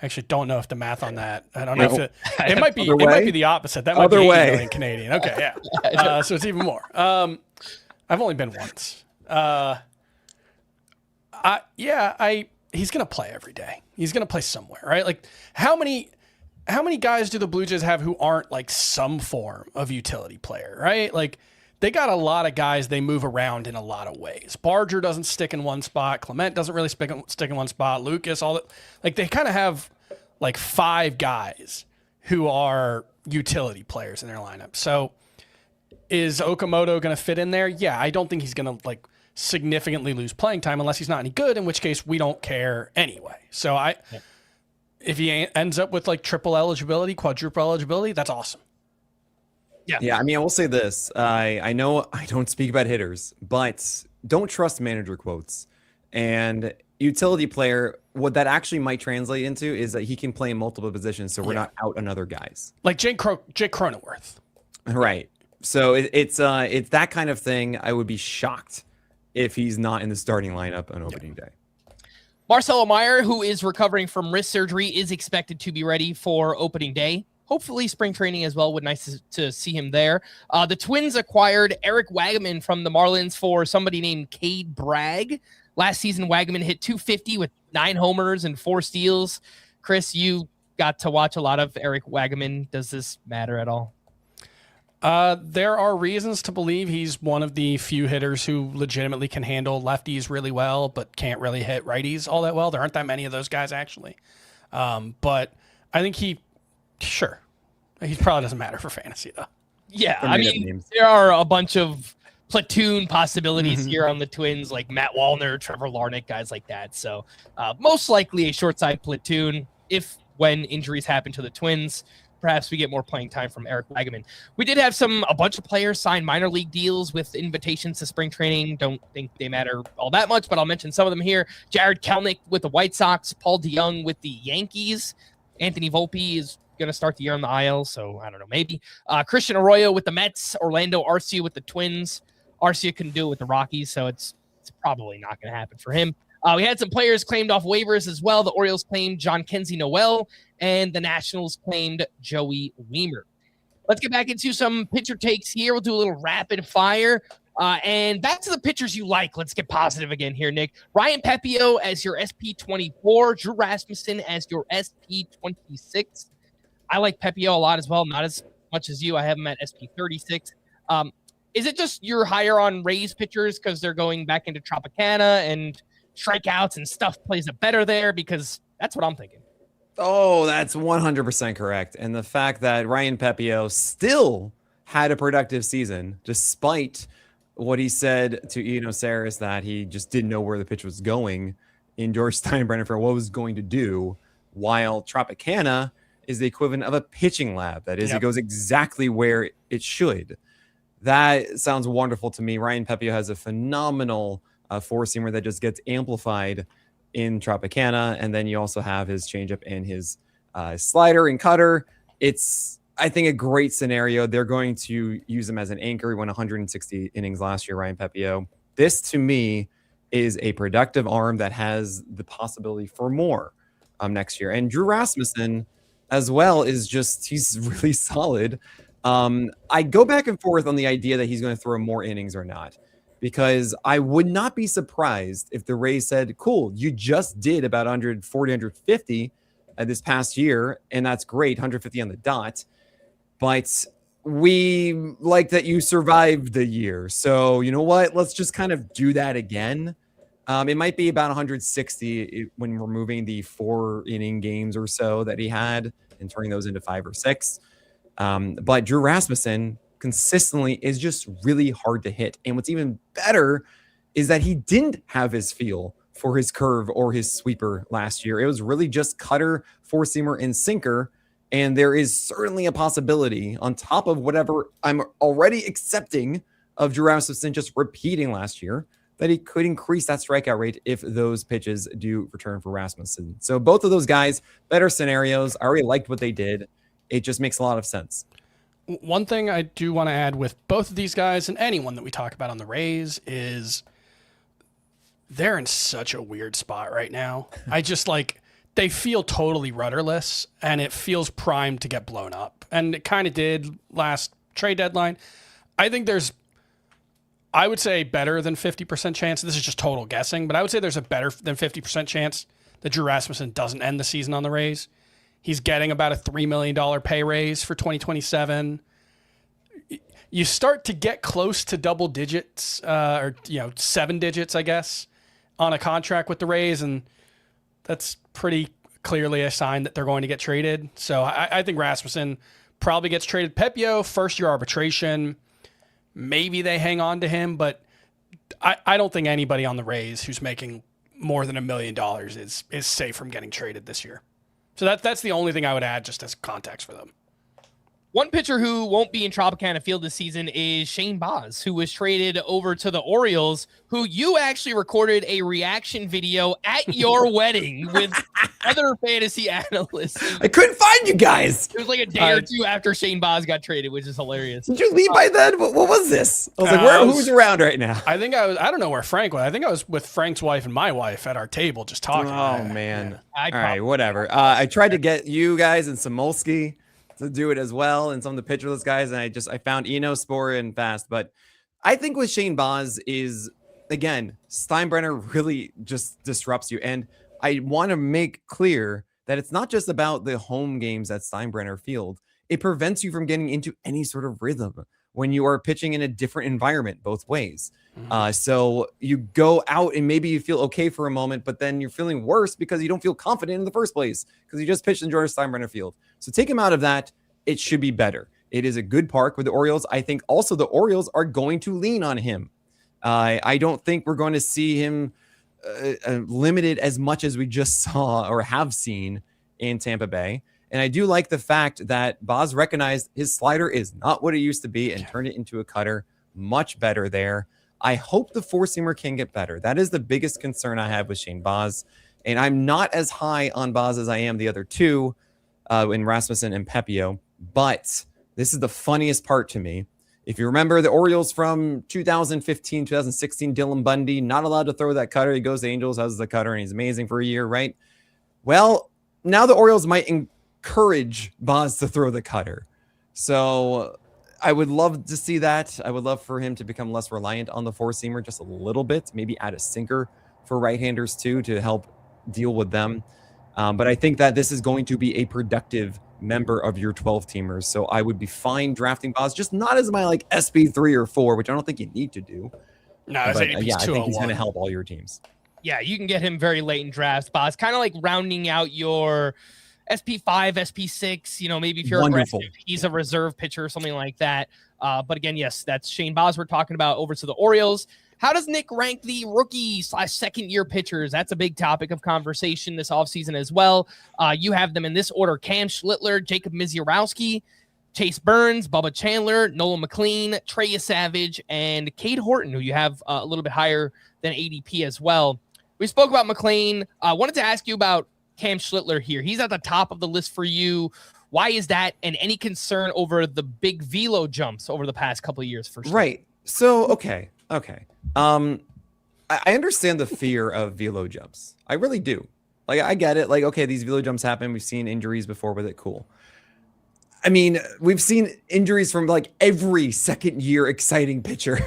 I actually don't know if the math on that. I don't know if it might be the opposite. That might be 80 million Canadian. Okay, yeah. So it's even more. I've only been once. He's going to play every day. He's going to play somewhere, right? Like how many guys do the Blue Jays have who aren't like some form of utility player, right? Like they got a lot of guys they move around in a lot of ways. Barger doesn't stick in one spot. Clement doesn't really stick in one spot. Lucas, all that. Like they kind of have like 5 guys who are utility players in their lineup. So is Okamoto going to fit in there? Yeah, I don't think he's going to like significantly lose playing time unless he's not any good, in which case we don't care anyway. So if he ends up with like triple eligibility, quadruple eligibility, that's awesome. Yeah. I mean, I will say this. I know I don't speak about hitters, but don't trust manager quotes. And utility player, what that actually might translate into is that he can play in multiple positions, so we're not out on other guys. Like Jake Cronenworth. Right. So it's that kind of thing. I would be shocked if he's not in the starting lineup on opening day. Marcelo Meyer, who is recovering from wrist surgery, is expected to be ready for opening day. Hopefully spring training as well. Would nice to see him there. The Twins acquired Eric Wagaman from the Marlins for somebody named Cade Bragg. Last season, Wagaman hit .250 with 9 homers and 4 steals. Chris, you got to watch a lot of Eric Wagaman. Does this matter at all? There are reasons to believe he's one of the few hitters who legitimately can handle lefties really well, but can't really hit righties all that well. There aren't that many of those guys, actually. But I think he probably doesn't matter for fantasy, though. Yeah, I mean, there are a bunch of platoon possibilities here on the Twins, like Matt Wallner, Trevor Larnach, guys like that. So most likely a short side platoon when injuries happen to the Twins. Perhaps we get more playing time from Eric Wagaman. We did have a bunch of players sign minor league deals with invitations to spring training. Don't think they matter all that much, but I'll mention some of them here. Jared Kelenic with the White Sox, Paul DeJong with the Yankees. Anthony Volpe is going to start the year on the IL, so I don't know, maybe. Christian Arroyo with the Mets, Orlando Arcia with the Twins. Arcia couldn't do it with the Rockies, so it's probably not going to happen for him. We had some players claimed off waivers as well. The Orioles claimed John Kenzie Noel, and the Nationals claimed Joey Weimer. Let's get back into some pitcher takes here. We'll do a little rapid fire. And back to the pitchers you like. Let's get positive again here, Nick. Ryan Pepiot as your SP24. Drew Rasmussen as your SP26. I like Pepiot a lot as well. Not as much as you. I have him at SP36. Is it just you're higher on Rays pitchers because they're going back into Tropicana and strikeouts and stuff plays it better there? Because that's what I'm thinking. Oh, that's 100% correct. And the fact that Ryan Pepiot still had a productive season, despite what he said to Ian Osiris that he just didn't know where the pitch was going in George Steinbrenner for what was going to do, while Tropicana is the equivalent of a pitching lab. That is, It goes exactly where it should. That sounds wonderful to me. Ryan Pepiot has a phenomenal four-seamer that just gets amplified in Tropicana, and then you also have his changeup and his slider and cutter. It's, I think, a great scenario. They're going to use him as an anchor. He won 160 innings last year, Ryan Pepiot. This, to me, is a productive arm that has the possibility for more next year. And Drew Rasmussen, as well, he's really solid. I go back and forth on the idea that he's going to throw more innings or not, because I would not be surprised if the Rays said, cool, you just did about 140, 150 this past year, and that's great, 150 on the dot, but we like that you survived the year. So you know what? Let's just kind of do that again. It might be about 160 when removing the 4-inning games or so that he had and turning those into 5 or 6. But Drew Rasmussen consistently is just really hard to hit. And what's even better is that he didn't have his feel for his curve or his sweeper last year. It was really just cutter, four-seamer, and sinker. And there is certainly a possibility, on top of whatever I'm already accepting of Drew Rasmussen just repeating last year, that he could increase that strikeout rate if those pitches do return for Rasmussen. So both of those guys, better scenarios. I already liked what they did. It just makes a lot of sense. One thing I do want to add with both of these guys and anyone that we talk about on the Rays is they're in such a weird spot right now. I just they feel totally rudderless, and it feels primed to get blown up. And it kind of did last trade deadline. I think I would say better than 50% chance. This is just total guessing, but I would say there's a better than 50% chance that Drew Rasmussen doesn't end the season on the Rays. He's getting about a $3 million pay raise for 2027. You start to get close to double digits, or 7 digits, I guess, on a contract with the Rays, and that's pretty clearly a sign that they're going to get traded. So I think Rasmussen probably gets traded. Pepiot, first-year arbitration. Maybe they hang on to him, but I don't think anybody on the Rays who's making more than $1 million is safe from getting traded this year. So that's the only thing I would add just as context for them. One pitcher who won't be in Tropicana Field this season is Shane Baz, who was traded over to the Orioles, who you actually recorded a reaction video at your wedding with other fantasy analysts. I couldn't find you guys. It was like a day or two after Shane Baz got traded, which is hilarious. Did you leave by then? What was this? I was like, who's around right now? I don't know where Frank was. I think I was with Frank's wife and my wife at our table just talking. Oh, man. All right, whatever. I tried to get you guys and Samolsky to do it as well, and some of the PitcherList guys, and I found Eno, Spore, and Fast. But I think with Shane Baz is, again, Steinbrenner really just disrupts you. And I want to make clear that it's not just about the home games at Steinbrenner Field. It prevents you from getting into any sort of rhythm when you are pitching in a different environment both ways. So you go out and maybe you feel okay for a moment, but then you're feeling worse because you don't feel confident in the first place because you just pitched in George Steinbrenner Field. So take him out of that. It should be better. It is a good park with the Orioles. I think also the Orioles are going to lean on him. I don't think we're going to see him limited as much as we just saw or have seen in Tampa Bay. And I do like the fact that Baz recognized his slider is not what it used to be and turned it into a cutter. Much better there. I hope the four-seamer can get better. That is the biggest concern I have with Shane Baz. And I'm not as high on Baz as I am the other two in Rasmussen and Pepiot. But this is the funniest part to me. If you remember the Orioles from 2015, 2016, Dylan Bundy, not allowed to throw that cutter. He goes to Angels, has the cutter, and he's amazing for a year, right? Well, now the Orioles might encourage Baz to throw the cutter. So I would love to see that. I would love for him to become less reliant on the four-seamer just a little bit, maybe add a sinker for right-handers too to help deal with them. But I think that this is going to be a productive member of your 12-teamers. So I would be fine drafting Baz, just not as my like SP3 or 4, which I don't think you need to do. No, but, I think he's going to help all your teams. Yeah, you can get him very late in drafts, Baz. Kind of like rounding out your SP5, SP6, maybe if you're aggressive, he's a reserve pitcher or something like that. But again, yes, that's Shane Baz we're talking about over to the Orioles. How does Nick rank the rookie/second-year pitchers? That's a big topic of conversation this offseason as well. You have them in this order: Cam Schlittler, Jacob Misiorowski, Chase Burns, Bubba Chandler, Nolan McLean, Trey Savage, and Cade Horton, who you have a little bit higher than ADP as well. We spoke about McLean. I wanted to ask you about Cam Schlittler here. He's at the top of the list for you. Why is that? And any concern over the big velo jumps over the past couple of years for sure? Right. So, okay. I understand the fear of velo jumps. I really do. Like, I get it. Like, okay, these velo jumps happen. We've seen injuries before with it. Cool. I mean, we've seen injuries from like every second year exciting pitcher.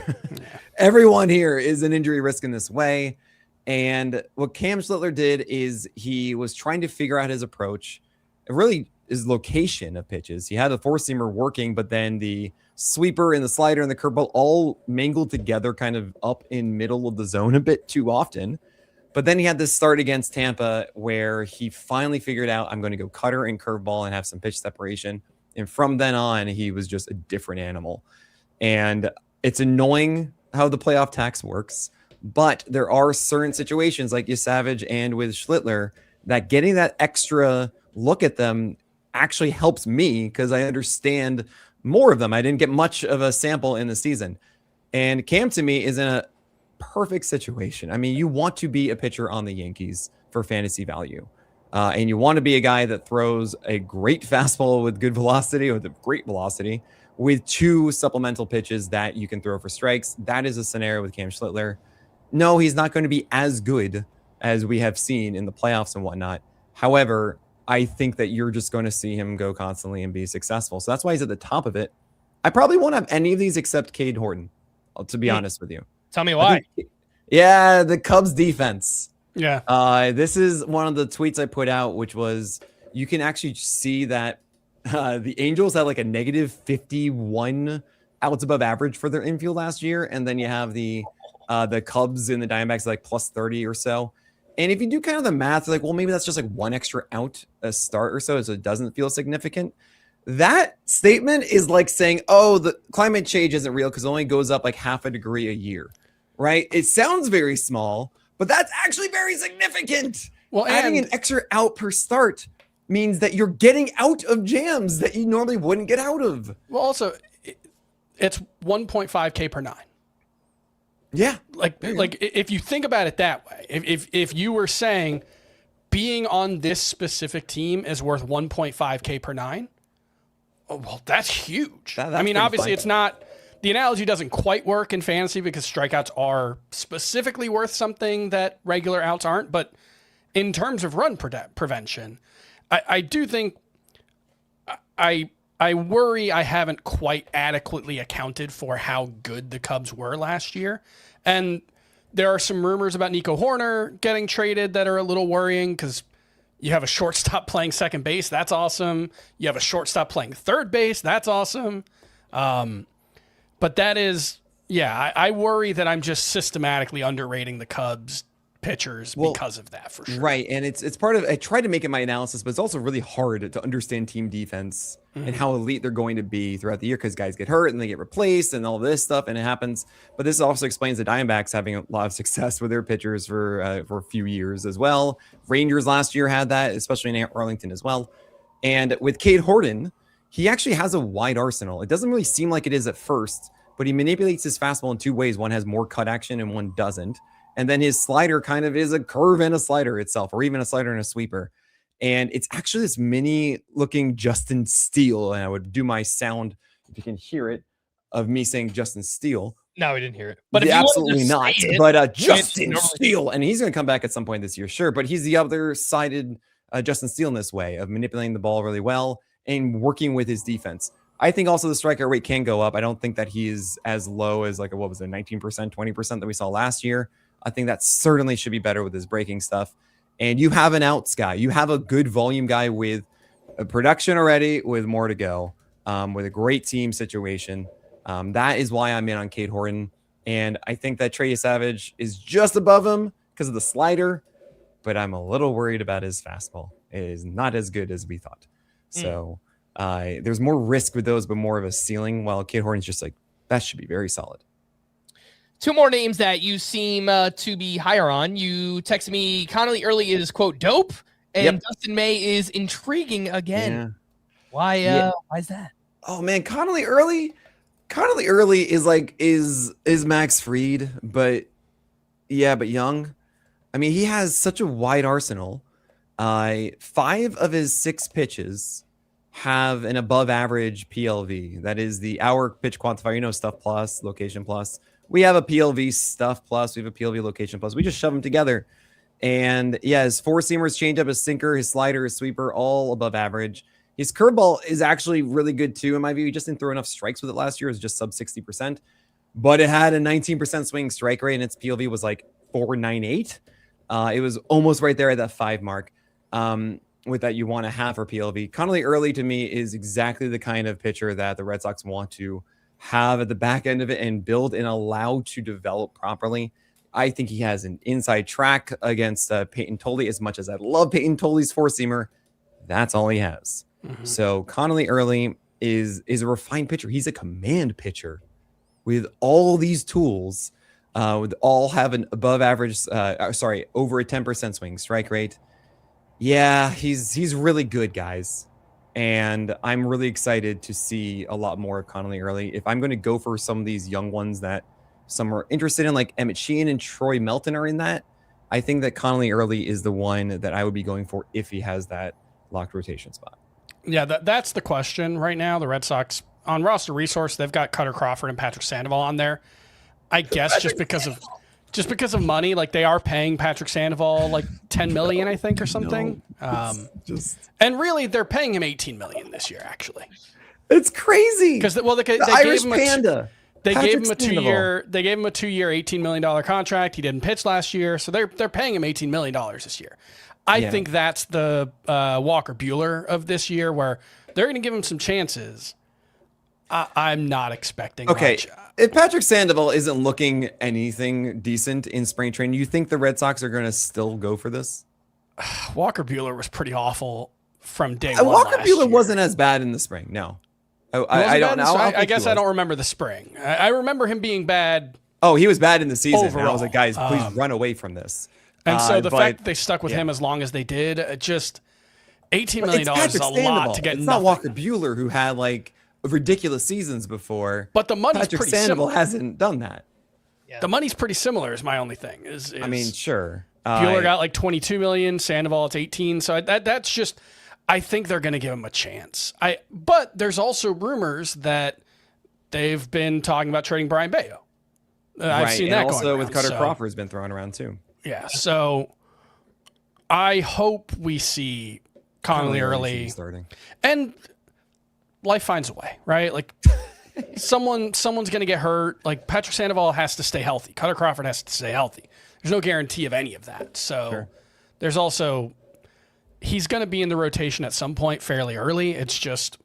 Everyone here is an injury risk in this way. And what Cam Schlittler did is he was trying to figure out his approach. It really is location of pitches. He had the four-seamer working, but then the sweeper and the slider and the curveball all mangled together kind of up in middle of the zone a bit too often. But then he had this start against Tampa where he finally figured out, I'm going to go cutter and curveball and have some pitch separation. And from then on, he was just a different animal. And it's annoying how the playoff tax works. But there are certain situations like Savage and with Schlittler that getting that extra look at them actually helps me because I understand more of them. I didn't get much of a sample in the season. And Cam to me is in a perfect situation. I mean, you want to be a pitcher on the Yankees for fantasy value. And you want to be a guy that throws a great fastball with good velocity, with a great velocity, with two supplemental pitches that you can throw for strikes. That is a scenario with Cam Schlittler. No, he's not going to be as good as we have seen in the playoffs and whatnot. However, I think that you're just going to see him go constantly and be successful. So that's why he's at the top of it. I probably won't have any of these except Cade Horton, to be honest with you. Tell me why. The Cubs defense. Yeah. This is one of the tweets I put out, which was you can actually see that the Angels had like a negative 51 outs above average for their infield last year. And then you have the Cubs and the Diamondbacks like plus 30 or so. And if you do kind of the math, like, well, maybe that's just like one extra out a start or so it doesn't feel significant. That statement is like saying, oh, the climate change isn't real because it only goes up like half a degree a year, right? It sounds very small, but that's actually very significant. Well, adding an extra out per start means that you're getting out of jams that you normally wouldn't get out of. Well, also, it's 1.5K per 9. Yeah. Like if you think about it that way, if you were saying being on this specific team is worth 1.5K per 9, oh, well, that's huge. I mean, obviously it's not, the analogy doesn't quite work in fantasy because strikeouts are specifically worth something that regular outs aren't. But in terms of run prevention, I do think I worry I haven't quite adequately accounted for how good the Cubs were last year. And there are some rumors about Nico Horner getting traded that are a little worrying because you have a shortstop playing second base. That's awesome. You have a shortstop playing third base. That's awesome. But that is, I worry that I'm just systematically underrating the Cubs pitchers because of that, for sure. Right. And it's part of, I tried to make it my analysis, but it's also really hard to understand team defense and how elite they're going to be throughout the year because guys get hurt and they get replaced and all this stuff, and it happens. But this also explains the Diamondbacks having a lot of success with their pitchers for a few years as well. Rangers last year had that, especially in Arlington as well. And with Cade Horton, he actually has a wide arsenal. It doesn't really seem like it is at first, but he manipulates his fastball in two ways. One has more cut action and one doesn't. And then his slider kind of is a curve and a slider itself, or even a slider and a sweeper. And it's actually this mini looking Justin Steele. And I would do my sound, if you can hear it, of me saying Justin Steele. No, we didn't hear it. But if absolutely not. But Justin Steele. And he's going to come back at some point this year, sure. But he's the other sided Justin Steele in this way of manipulating the ball really well and working with his defense. I think also the strikeout rate can go up. I don't think that he is as low as like, what was it, 19%, 20% that we saw last year. I think that certainly should be better with his breaking stuff. And you have an outs guy. You have a good volume guy with a production already, with more to go, with a great team situation. That is why I'm in on Cade Horton. And I think that Trey Savage is just above him because of the slider, but I'm a little worried about his fastball. It is not as good as we thought. So there's more risk with those, but more of a ceiling, while Cade Horton's just like, that should be very solid. Two more names that you seem to be higher on. You texted me Connelly Early is, quote, dope, and Dustin May is intriguing again. Yeah. Why is that? Oh, man, Connelly Early is like, is Max Fried, but young. I mean, he has such a wide arsenal. 5 of his 6 pitches have an above average PLV. That is the hour pitch quantifier, stuff plus, location plus. We have a PLV stuff plus. We have a PLV location plus. We just shove them together. And his 4-seamers, changeup, his sinker, his slider, his sweeper, all above average. His curveball is actually really good too, in my view. He just didn't throw enough strikes with it last year. It was just sub 60%. But it had a 19% swing strike rate, and its PLV was like 498. It was almost right there at that 5 mark. With that, you want to have for PLV. Connelly Early, to me, is exactly the kind of pitcher that the Red Sox want to have at the back end of it and build and allow to develop properly. I think he has an inside track against Peyton Tolley. As much as I love Peyton Tolley's 4-seamer, that's all he has. So Connelly Early is a refined pitcher. He's a command pitcher with all these tools, with all have an above average, over a 10% swing strike rate. Yeah, he's really good, guys. And I'm really excited to see a lot more of Connelly Early. If I'm going to go for some of these young ones that some are interested in, like Emmett Sheehan and Troy Melton are in that, I think that Connelly Early is the one that I would be going for if he has that locked rotation spot. Yeah, that's the question right now. The Red Sox, on roster resource, they've got Cutter Crawford and Patrick Sandoval on there. I guess just because of money, like they are paying Patrick Sandoval like $10 million, I think, or something. And really, they're paying him $18 million this year. Actually, it's crazy because they Irish gave him Panda. They gave him a 2-year. They gave him a 2-year, $18 million contract. He didn't pitch last year, so they're paying him $18 million this year. I think that's the Walker Buehler of this year, where they're going to give him some chances. I'm not expecting much. If Patrick Sandoval isn't looking anything decent in spring training, you think the Red Sox are going to still go for this? Walker Buehler was pretty awful from day one. Walker Buehler wasn't as bad in the spring. No, I don't know. I guess I don't remember the spring. I remember him being bad. Oh, he was bad in the season. Overall. And I was like, guys, please run away from this. And so the fact that they stuck with him as long as they did, $18 million is a lot to get. It's nothing. not Walker Buehler who had like ridiculous seasons before. But the money's Patrick pretty Sandoval similar. hasn't done that. Yeah. The money's pretty similar. Is my only thing. I mean, sure. Buehler got like 22 million. Sandoval it's 18. So that's just. I think they're going to give him a chance. But there's also rumors that they've been talking about trading Brian Bayo. I've seen that also going with around, Cutter Crawford has been thrown around too. Yeah. So I hope we see Connelly Early starting, and life finds a way, right? Like someone's going to get hurt. Like Patrick Sandoval has to stay healthy. Cutter Crawford has to stay healthy. There's no guarantee of any of that. So there's also he's going to be in the rotation at some point fairly early. It's just,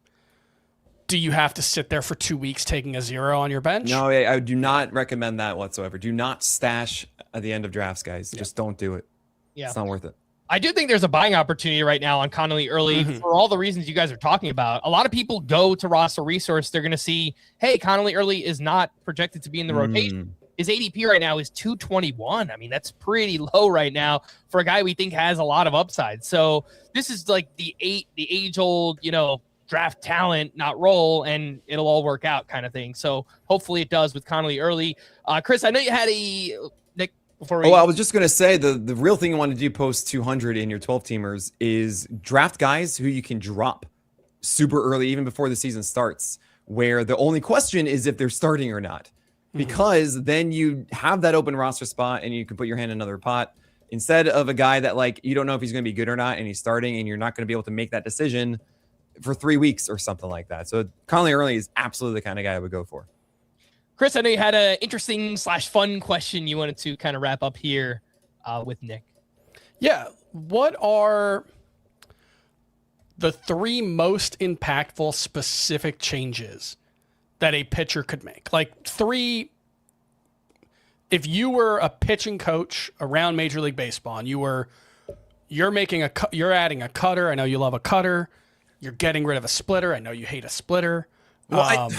do you have to sit there for 2 weeks taking a 0 on your bench? No, I do not recommend that whatsoever. Do not stash at the end of drafts, guys. Just don't do it. Yeah. It's not worth it. I do think there's a buying opportunity right now on Connelly Early for all the reasons you guys are talking about. A lot of people go to roster resource. They're going to see, hey, Connelly Early is not projected to be in the rotation. His ADP right now is 221. I mean, that's pretty low right now for a guy we think has a lot of upside. So this is like the age-old, draft talent, not role, and it'll all work out kind of thing. So hopefully it does with Connelly Early. Chris, I know you had Nick, before we... I was just going to say the real thing you want to do post 200 in your 12-teamers is draft guys who you can drop super early, even before the season starts, where the only question is if they're starting or not. Because then you have that open roster spot and you can put your hand in another pot instead of a guy that like you don't know if he's going to be good or not and he's starting and you're not going to be able to make that decision for 3 weeks or something like that. So Connelly Early is absolutely the kind of guy I would go for. Chris, I know you had an interesting / fun question you wanted to kind of wrap up here with Nick. Yeah. What are the 3 most impactful specific changes that a pitcher could make? Like 3, if you were a pitching coach around Major League Baseball and you're adding a cutter. I know you love a cutter. You're getting rid of a splitter. I know you hate a splitter. Well,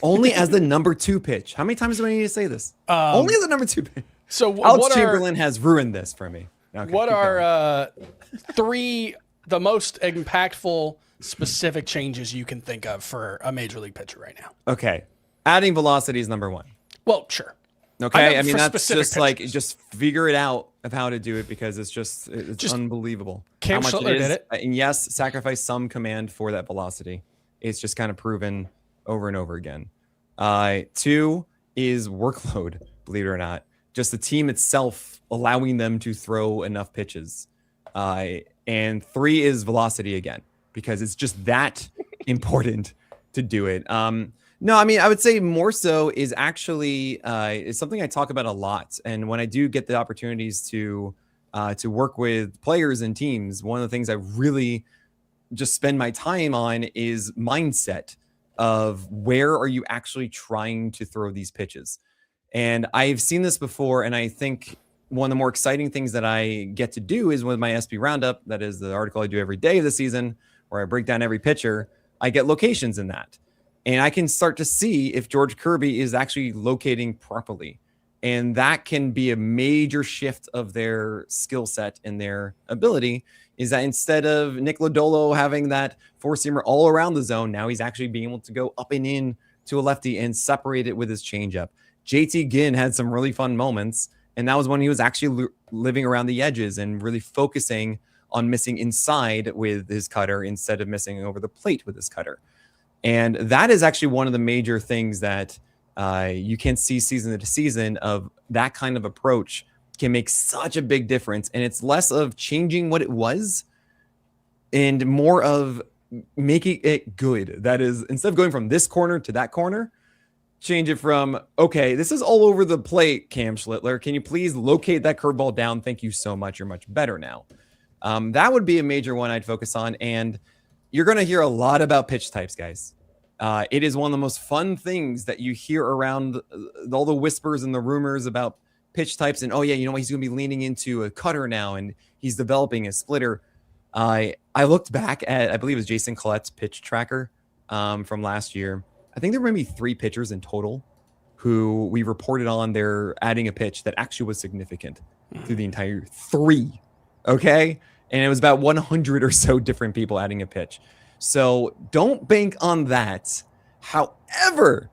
only as the number 2 pitch. How many times do I need to say this? Only as the number 2 pitch. So Alex Chamberlain has ruined this for me. Okay, what are 3 the most impactful specific changes you can think of for a Major League pitcher right now? Okay. Adding velocity is number 1. Well, sure. Okay. I mean, that's just like, just figure it out of how to do it because it's just unbelievable. Cam Schlittler did it. And yes, sacrifice some command for that velocity. It's just kind of proven over and over again. 2 is workload, believe it or not. Just the team itself allowing them to throw enough pitches. And 3 is velocity again, because it's just that important to do it. No, I mean, I would say more so is actually it's something I talk about a lot. And when I do get the opportunities to work with players and teams, one of the things I really just spend my time on is mindset of where are you actually trying to throw these pitches. And I've seen this before, and I think one of the more exciting things that I get to do is with my SP Roundup, that is the article I do every day of the season, where I break down every pitcher, I get locations in that. And I can start to see if George Kirby is actually locating properly. And that can be a major shift of their skill set and their ability, is that instead of Nick Lodolo having that 4-seamer all around the zone, now he's actually being able to go up and in to a lefty and separate it with his changeup. JT Ginn had some really fun moments, and that was when he was actually living around the edges and really focusing on missing inside with his cutter instead of missing over the plate with his cutter. And that is actually one of the major things that you can see season to season of that kind of approach can make such a big difference. And it's less of changing what it was and more of making it good. That is, instead of going from this corner to that corner, change it from, okay, this is all over the plate, Cam Schlittler. Can you please locate that curveball down? Thank you so much. You're much better now. That would be a major one I'd focus on. And you're going to hear a lot about pitch types, guys. It is one of the most fun things that you hear around all the whispers and the rumors about pitch types. And, oh, yeah, you know what? He's going to be leaning into a cutter now, and he's developing a splitter. I looked back at, I believe it was Jason Collette's pitch tracker from last year. I think there were maybe 3 pitchers in total who we reported on their adding a pitch that actually was significant through the entire 3. Okay. And it was about 100 or so different people adding a pitch. So don't bank on that. However,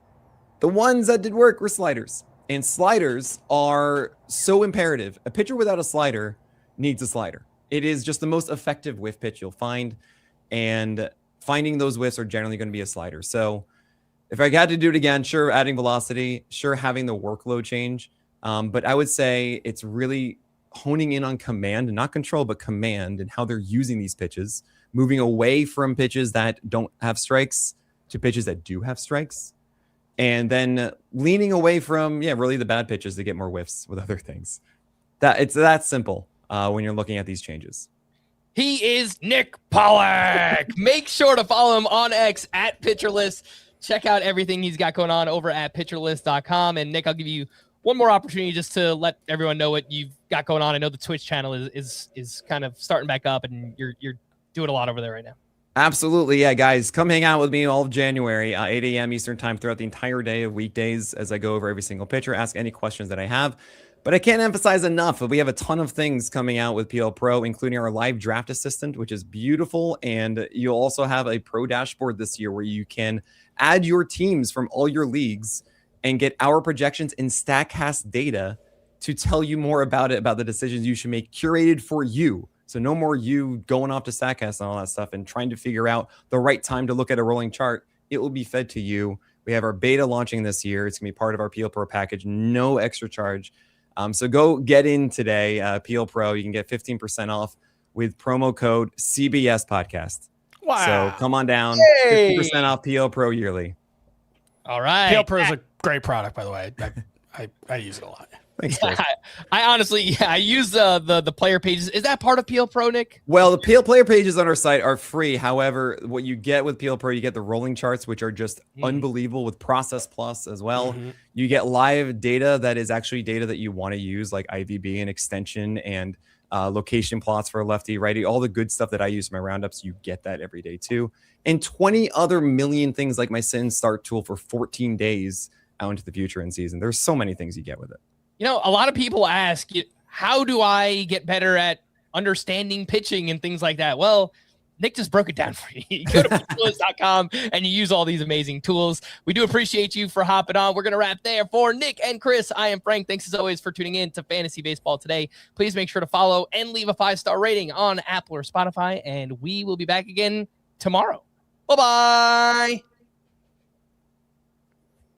the ones that did work were sliders. And sliders are so imperative. A pitcher without a slider needs a slider. It is just the most effective whiff pitch you'll find. And finding those whiffs are generally going to be a slider. So if I had to do it again, sure, adding velocity, sure, having the workload change. But I would say it's really honing in on command, not control, but command, and how they're using these pitches, moving away from pitches that don't have strikes to pitches that do have strikes. And then leaning away from, really the bad pitches to get more whiffs with other things. It's that simple when you're looking at these changes. He is Nick Pollack. Make sure to follow him on X at PitcherList. Check out everything he's got going on over at PitcherList.com. And Nick, I'll give you one more opportunity just to let everyone know what you've got going on. I know the Twitch channel is kind of starting back up, and you're doing a lot over there right now. Absolutely. Yeah, guys, come hang out with me all of January, 8 a.m. Eastern time throughout the entire day of weekdays as I go over every single pitcher, ask any questions that I have. But I can't emphasize enough, we have a ton of things coming out with PL Pro, including our live draft assistant, which is beautiful. And you'll also have a pro dashboard this year where you can add your teams from all your leagues and get our projections in StatCast data to tell you more about the decisions you should make, curated for you. So no more you going off to StatCast and all that stuff and trying to figure out the right time to look at a rolling chart. It will be fed to you. We have our beta launching this year. It's going to be part of our PL Pro package, no extra charge. So go get in today, PL Pro. You can get 15% off with promo code CBS Podcast. Wow. So come on down, 50% off PL Pro yearly. All right. PL Pro is a great product, by the way. I use it a lot. Thanks, Chris. I honestly, I use the player pages. Is that part of PL Pro, Nick? Well, the PL player pages on our site are free. However, what you get with PL Pro, you get the rolling charts, which are just unbelievable, with Process Plus as well. You get live data that is actually data that you want to use, like IVB and extension and location plots for lefty, righty, all the good stuff that I use in my roundups. You get that every day too. And 20 other million things like my sit and start tool for 14 days out into the future in season. There's so many things you get with it. You know, a lot of people ask, how do I get better at understanding pitching and things like that? Well, Nick just broke it down for you. You go to PitcherList.com and you use all these amazing tools. We do appreciate you for hopping on. We're going to wrap there. For Nick and Chris, I am Frank. Thanks as always for tuning in to Fantasy Baseball today. Please make sure to follow and leave a 5-star rating on Apple or Spotify, and we will be back again tomorrow. Bye-bye.